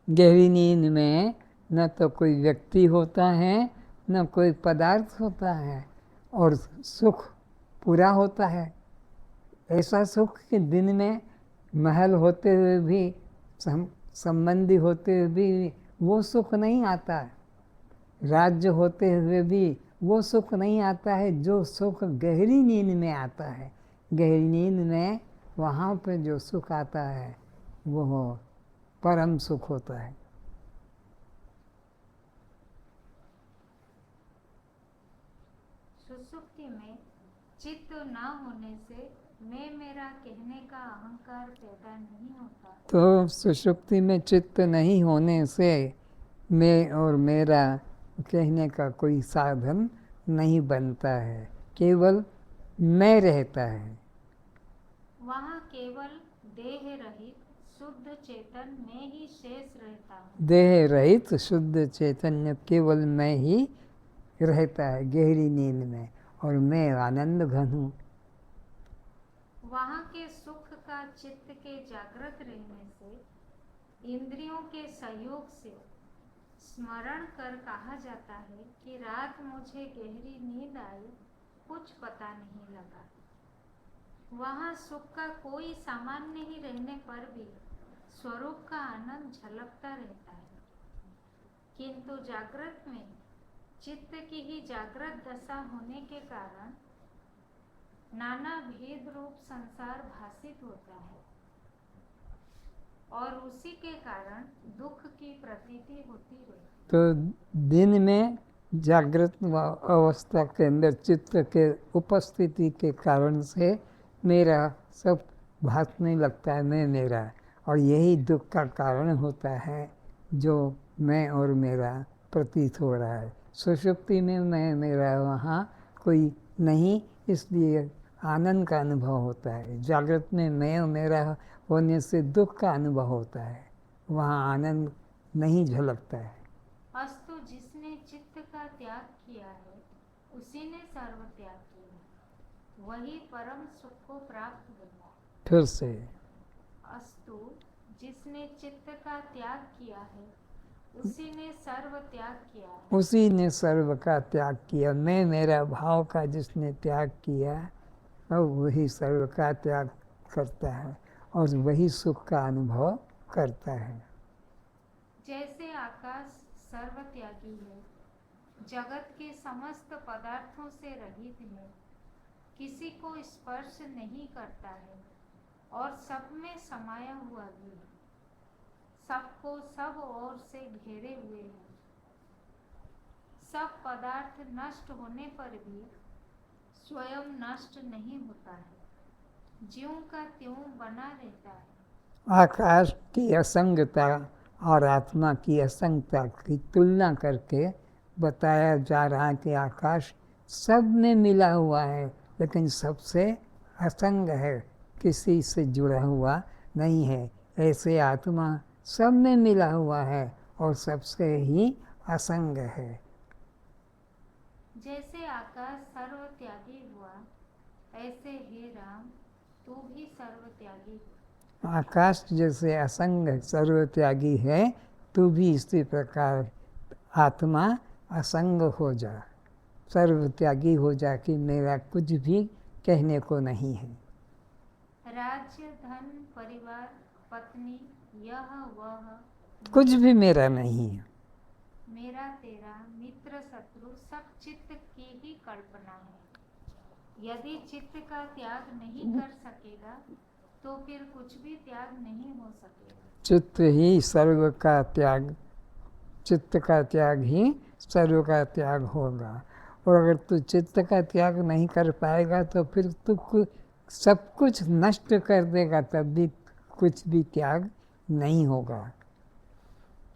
गहरी नींद में न तो कोई व्यक्ति होता है, न कोई पदार्थ होता है, और सुख पूरा होता है। ऐसा सुख कि दिन में महल होते हुए भी, संबंधी होते हुए भी वो सुख नहीं आता है। राज्य होते हुए भी वो सुख नहीं आता है जो सुख गहरी नींद में आता है। गहरी नींद में वहाँ पर जो सुख आता है वो परम सुख होता है। सुसुप्ति में चित्त ना होने से मैं मेरा कहने का अहंकार पैदा नहीं होता। तो सुषुप्ति में चित्त नहीं होने से मैं और मेरा कहने का कोई साधन नहीं बनता है, केवल मैं रहता है। वहाँ केवल देह रहित शुद्ध चेतन में ही शेष रहता हूँ। देह रहित शुद्ध चैतन्य केवल मैं ही रहता है गहरी नींद में, और मैं आनंद घन हूँ। वहाँ के सुख का चित्त के जागृत रहने से, इंद्रियों के सहयोग से स्मरण कर कहा जाता है कि रात मुझे गहरी नींद आई, कुछ पता नहीं लगा। वहाँ सुख का कोई सामान्य ही रहने पर भी स्वरूप का आनंद झलकता रहता है, किंतु जागृत में चित्त की ही जागृत दशा होने के कारण नाना भेद रूप संसार भासित होता है, और उसी के कारण दुख की प्रतीति होती रहती। तो दिन में जागृत अवस्था के अंदर चित्त के उपस्थिति के कारण से मेरा सब भासने लगता है, मैं मेरा, और यही दुख का कारण होता है जो मैं और मेरा प्रतीत हो रहा है। सुषुप्ति में मैं मेरा वहाँ कोई नहीं, इसलिए आनंद का अनुभव होता है। जागृत में मैं और मेरा होने से दुख का अनुभव होता है, वहाँ आनंद नहीं झलकता है। अस्तु जिसने चित्त का त्याग किया है उसी ने सर्व त्याग किया, वही परम सुख को प्राप्त होता है। फिर से अस्तु, जिसने चित्त का त्याग किया है उसी ने सर्व त्याग किया है। उसी ने सर्व का त्याग किया। मैं मेरा भाव का जिसने त्याग किया और वही सर्व का त्याग करता है और वही सुख का अनुभव करता है। जैसे आकाश सर्व त्यागी है, जगत के समस्त पदार्थों से रहित है, किसी को स्पर्श नहीं करता है और सब में समाया हुआ भी है, सबको सब ओर से घेरे हुए है। सब पदार्थ नष्ट होने पर भी स्वयं नष्ट नहीं होता है, ज्यों का त्यों बना रहता है। आकाश की असंगता और आत्मा की असंगता की तुलना करके बताया जा रहा है कि आकाश सब में मिला हुआ है लेकिन सबसे असंग है, किसी से जुड़ा हुआ नहीं है। ऐसे आत्मा सब में मिला हुआ है और सबसे ही असंग है। जैसे आकाश सर्व त्यागी हुआ, ऐसे हे राम तू भी सर्व त्यागी हो। आकाश जैसे असंग सर्वत्यागी है, तू भी इसी प्रकार आत्मा असंग हो जा, सर्वत्यागी हो जा कि मेरा कुछ भी कहने को नहीं है। राज्य, धन, परिवार, पत्नी, यह वह कुछ भी मेरा नहीं है। मेरा तेरा मित्र शत्रु सब चित्त की ही कल्पना है। यदि चित्त का त्याग नहीं कर सकेगा तो फिर कुछ भी त्याग नहीं हो सकेगा। चित्त ही सर्व का त्याग, चित्त का त्याग ही सर्व का त्याग होगा। और अगर तू चित्त का त्याग नहीं कर पाएगा तो फिर तू सब कुछ नष्ट कर देगा, तब भी कुछ भी त्याग नहीं होगा।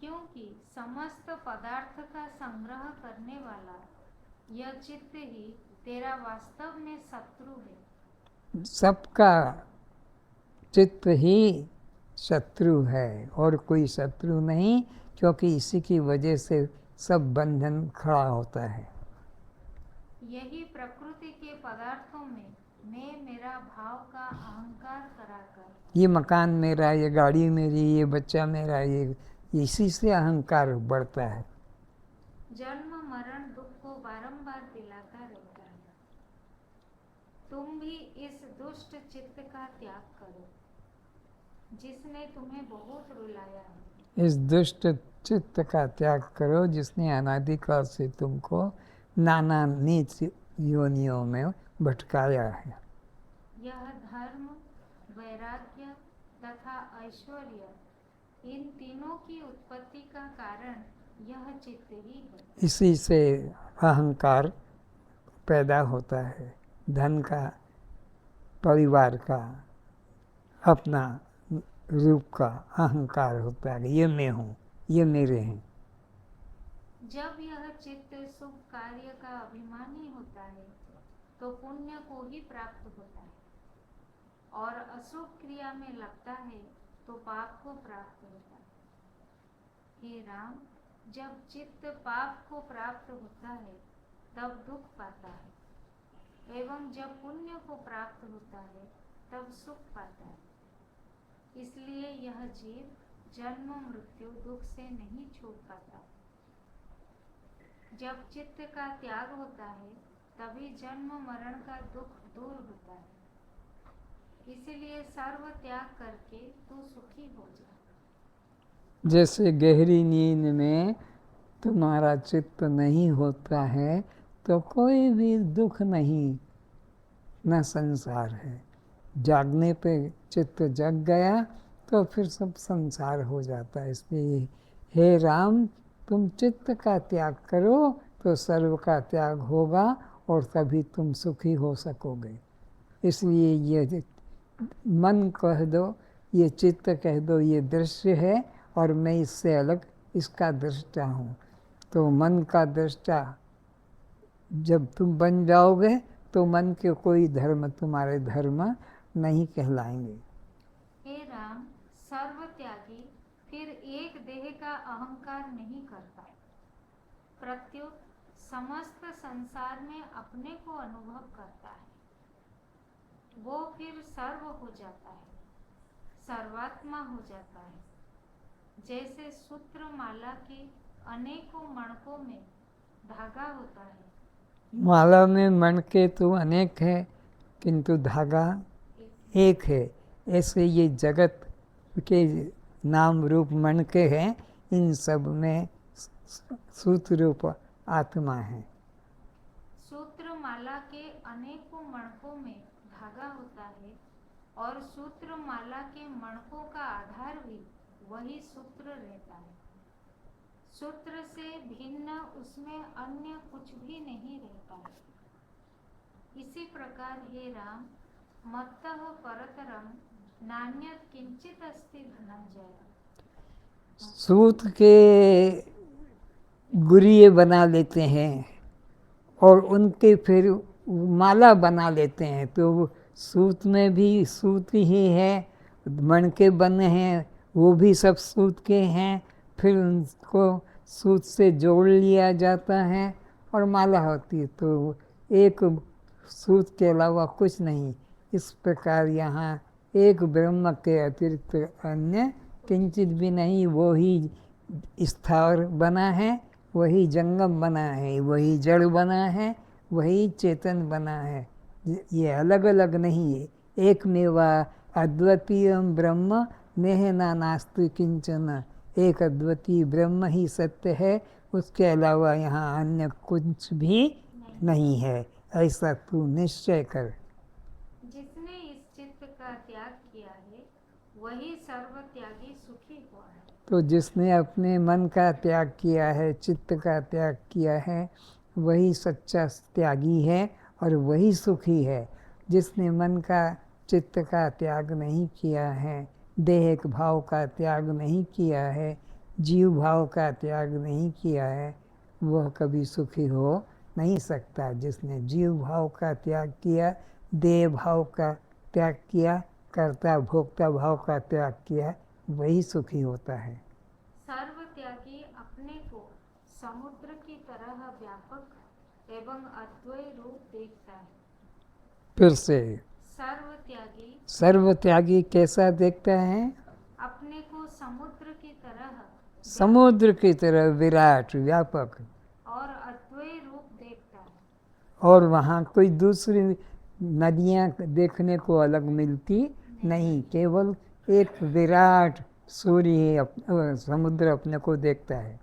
क्योंकि समस्त पदार्थ का संग्रह करने वाला यह चित्त ही तेरा वास्तव में शत्रु है। सबका चित्त ही शत्रु है और कोई शत्रु नहीं, क्योंकि इसी की वजह से सब बंधन खड़ा होता है। यही प्रकृति के पदार्थों में मैं मेरा भाव का अहंकार कराकर, ये मकान मेरा, ये गाड़ी मेरी, ये बच्चा मेरा, ये इसी से अहंकार बढ़ता है। जन्म मरण दुख को बारंबार दिलाता रहता है। तुम भी इस दुष्ट चित्त का त्याग करो जिसने तुम्हें बहुत रुलाया है। इस दुष्ट चित्त का त्याग करो जिसने अनादिकाल से तुमको नाना नीच योनियों में भटकाया है। यह धर्म, वैराग्य तथा ऐश्वर्य, इन तीनों की उत्पत्ति का कारण यह चित्त ही है। इसी से अहंकार पैदा होता है, धन का, परिवार का, अपना रूप का अहंकार होता है। ये मैं हूँ, ये मेरे हैं। जब यह चित्त शुभ कार्य का अभिमानी होता है तो पुण्य को ही प्राप्त होता है और अशुभ क्रिया में लगता है तो पाप को प्राप्त होता है। हे राम, जब चित्त पाप को प्राप्त होता है तब दुख पाता है एवं जब पुण्य को प्राप्त होता है तब सुख पाता है। इसलिए यह जीव जन्म मृत्यु दुख से नहीं छूट पाता। जब चित्त का त्याग होता है तभी जन्म मरण का दुख दूर होता है। इसलिए सर्व त्याग करके तू सुखी हो जा। जैसे गहरी नींद में तुम्हारा चित्त नहीं होता है तो कोई भी दुख नहीं, न संसार है। जागने पे चित्त जग गया तो फिर सब संसार हो जाता है। इसलिए हे राम, तुम चित्त का त्याग करो तो सर्व का त्याग होगा और तभी तुम सुखी हो सकोगे। इसलिए ये मन कह दो, ये चित्त कह दो, ये दृश्य है और मैं इससे अलग इसका दृष्टा हूँ। तो मन का दृष्टा जब तुम बन जाओगे तो मन के कोई धर्म तुम्हारे धर्म नहीं कहलाएंगे। हे राम, सर्व त्यागी फिर एक देह का अहंकार नहीं करता, प्रत्युत समस्त संसार में अपने को अनुभव करता है, वो फिर सर्व हो जाता है, सर्वात्मा हो जाता है। जैसे सूत्र माला के अनेकों मणकों में धागा होता है। माला में मणके तो अनेक है किंतु धागा एक है। ऐसे ये जगत के नाम रूप मणके हैं, इन सब में सूत्र रूप आत्मा है। सूत्र माला के अनेकों मणकों में धागा होता है और सूत्र माला के मणकों का आधार भी वही सूत्र रहता है। सूत्र से भिन्न उसमें अन्य कुछ भी नहीं रहता है। इसी प्रकार हे राम, मत्तः परतरम नान्यत् किंचित अस्ति धनंजय। सूत के गुरिये बना लेते हैं और उनके फिर माला बना लेते हैं, तो सूत में भी सूत ही है, मणके बने हैं वो भी सब सूत के हैं, फिर उनको सूत से जोड़ लिया जाता है और माला होती है, तो एक सूत के अलावा कुछ नहीं। इस प्रकार यहाँ एक ब्रह्म के अतिरिक्त अन्य किंचित भी नहीं, वो ही स्थावर बना है, वही जंगम बना है, वही जड़ बना है, वही चेतन बना है। ये अलग अलग नहीं है, एक मेवा अद्वितीय ब्रह्म नेह ना नास्ति किंचन। एक अद्वितीय ब्रह्म ही सत्य है, उसके अलावा यहाँ अन्य कुछ भी नहीं है, ऐसा तू निश्चय कर। जिसने इस चित्त का त्याग किया है वही सर्व त्यागी सुखी हुआ है। तो जिसने अपने मन का त्याग किया है, चित्त का त्याग किया है, वही सच्चा त्यागी है और वही सुखी है। जिसने मन का चित्त का त्याग नहीं किया है, देह भाव का त्याग नहीं किया है, जीव भाव का त्याग नहीं किया है, वह कभी सुखी हो नहीं सकता। जिसने जीव भाव का त्याग किया, देह भाव का त्याग किया, कर्ता भोक्ता भाव का त्याग किया, वही सुखी होता है। सर्व त्यागी अपने को समुद्र की तरह व्यापक एवं अद्वय रूप देखता है। फिर से सर्व त्यागी कैसा देखता है? अपने को समुद्र की तरह समुद्र की तरह विराट व्यापक और अद्वय रूप देखता है। और वहाँ कोई दूसरी नदियाँ देखने को अलग मिलती नहीं, केवल एक विराट सूर्य समुद्र अपने को देखता है।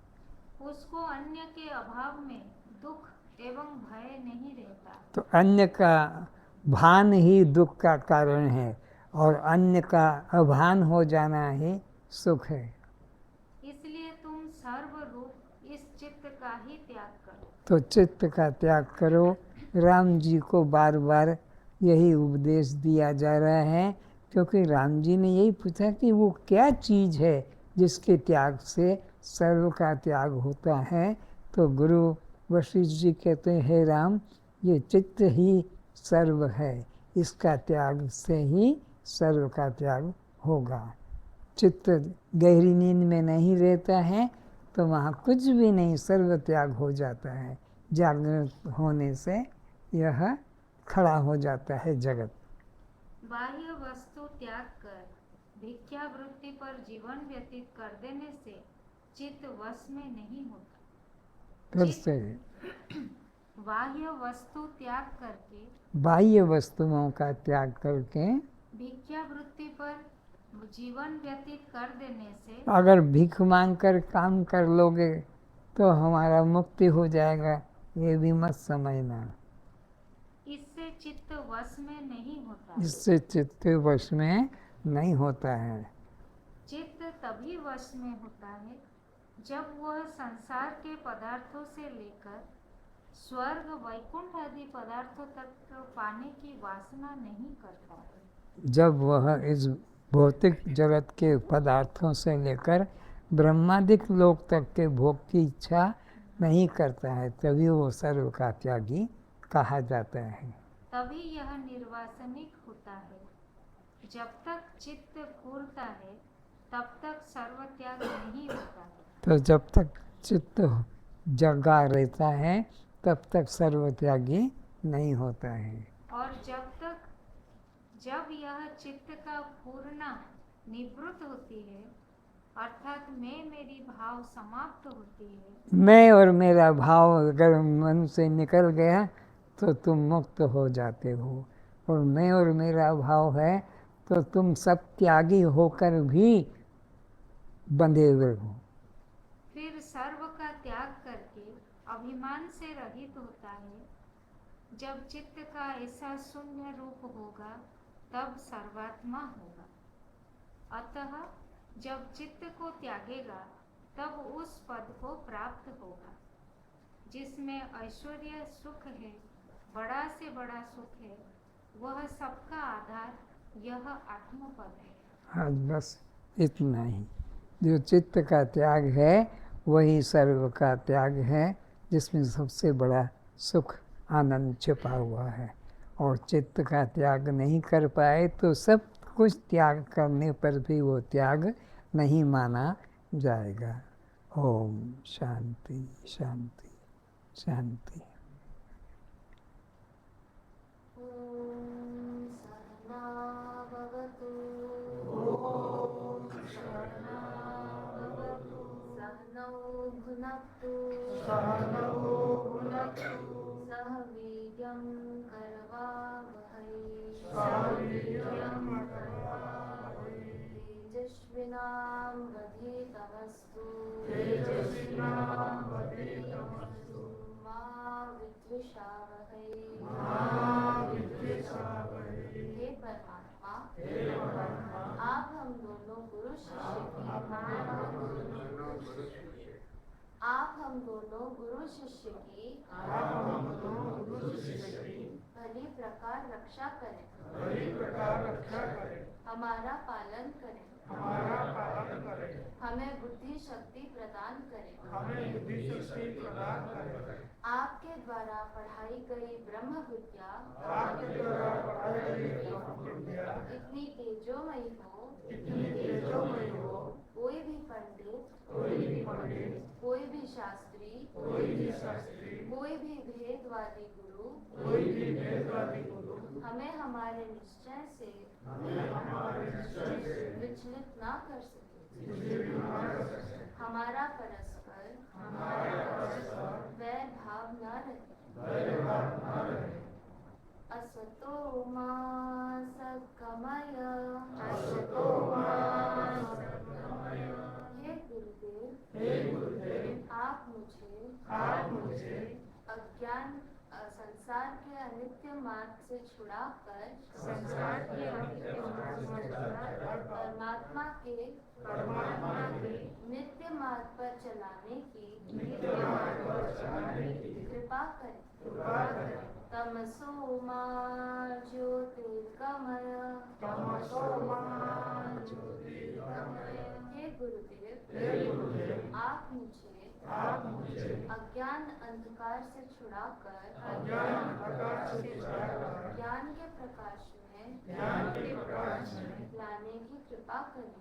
उसको अन्य के अभाव में दुख एवं भय नहीं रहता। तो अन्य का भान ही दुख का कारण है और अन्य का अभान हो जाना ही सुख है। इसलिए तुम सर्व रूप इस चित्त का ही त्याग करो। तो चित्त का त्याग करो। राम जी को बार बार यही उपदेश दिया जा रहा है, क्योंकि राम जी ने यही पूछा कि वो क्या चीज़ है जिसके त्याग से सर्व का त्याग होता है। तो गुरु वशिष्ठ जी कहते हैं, हे राम, ये चित्त ही सर्व है, इसका त्याग से ही सर्व का त्याग होगा। चित्त गहरी नींद में नहीं रहता है तो वहाँ कुछ भी नहीं, सर्व त्याग हो जाता है। जागृत होने से यह खड़ा हो जाता है जगत। बाह्य वस्तु त्याग कर भिक्षा वृत्ति पर जीवन व्यतीत कर देने से चित्त वश में नहीं होता। फिर से बाह्य वस्तु त्याग करके, बाह्य वस्तुओं का त्याग करके भिक्षा वृत्ति पर जीवन व्यतीत कर देने से, अगर भीख मांग कर काम कर लोगे तो हमारा मुक्ति हो जाएगा, ये भी मत समझना। इससे चित्त वश में नहीं होता। इससे चित्त वश में नहीं होता है। चित्त तभी वश में होता है जब वह संसार के पदार्थों से लेकर स्वर्ग वैकुंठ आदि पदार्थों तक पाने की वासना नहीं करता। जब वह इस भौतिक जगत के पदार्थों से लेकर ब्रह्मादिक लोक तक के भोग की इच्छा नहीं करता है, तभी वो सर्व का त्यागी कहा जाता है। तभी यह निर्वासनिक होता है। जब तक चित्त पूरता है तब तक सर्व त्याग नहीं होता है। तो जब तक चित्त जगा रहता है तब तक सर्वत्यागी नहीं होता है। और जब यह चित्त का पूर्ण निवृत्त होती है, अर्थात मैं मेरी भाव समाप्त होती है, मैं और मेरा भाव अगर मन से निकल गया तो तुम मुक्त हो जाते हो, और मैं और मेरा भाव है तो तुम सब त्यागी होकर भी बंधे हुए हो। फिर सर्व का त्याग करके अभिमान से रहित होता है। जब चित्त का ऐसा शून्य रूप होगा तब सर्वात्मा होगा। अतः जब चित्त को त्यागेगा तब उस पद को प्राप्त होगा जिसमें ऐश्वर्य सुख है, बड़ा से बड़ा सुख है, वह सबका आधार यह आत्मपद है। आज बस इतना ही। जो चित्त का त्याग है वही सर्व का त्याग है, जिसमें सबसे बड़ा सुख आनंद छिपा हुआ है। और चित्त का त्याग नहीं कर पाए तो सब कुछ त्याग करने पर भी वो त्याग नहीं माना जाएगा। ओम शांति शांति शांति। सह वीर्यं करवावहै तेजस्विनावधीतमस्तु मा विद्विषावहै। हे परमात्मा, आप हम दोनों गुरु शिष्य की भली प्रकार रक्षा करें, हमारा पालन करें, हमें बुद्धि शक्ति प्रदान करें। आपके द्वारा पढ़ाई गई ब्रह्म विद्या इतनी तेजोमयी हो, कोई भी पंडित, कोई भी शास्त्री, कोई भी भेदवादी गुरु हमें हमारे निश्चय से विचलित ना कर सके। हमारा परस्पर वैर भाव न रहे। असतो मा सद्गमय। हे गुरुदेव, आप मुझे अज्ञान संसार के अनित्य मार्ग से छुड़ाकर परमात्मा के नित्य मार्ग पर चलाने की कृपा करें। तमसो मा ज्योतिर्गमय। हे गुरुदेव, आप मुझे अज्ञान अंधकार से छुड़ाकर ज्ञान के प्रकाश में लाने की कृपा करें।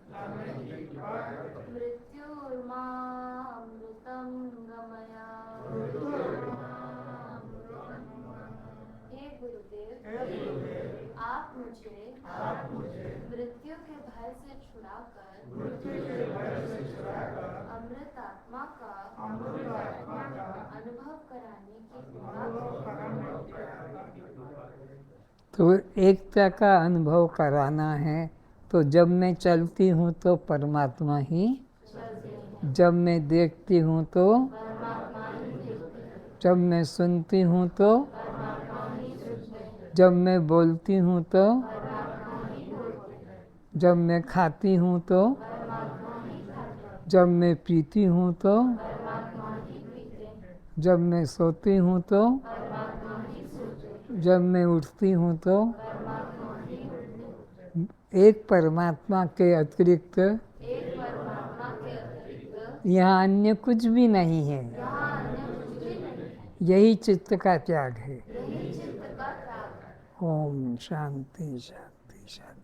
मृत्युर्मामृतं गमय। हे गुरुदेव, आप मुझे मृत्यु के भय से छुड़ाकर अमृत आत्मा का अनुभव कराने की कृपा करें। तो एकता का अनुभव कराना है तो जब मैं चलती हूँ तो परमात्मा ही, जब मैं देखती हूँ तो, जब मैं सुनती हूँ तो, जब मैं बोलती हूँ तो, जब मैं खाती हूँ तो, जब मैं पीती हूँ तो, जब मैं सोती हूँ तो, जब मैं उठती हूँ तो, एक परमात्मा के अतिरिक्त यहाँ अन्य कुछ भी नहीं है। यही चित्त का त्याग है। ओम शांति शांति शांति।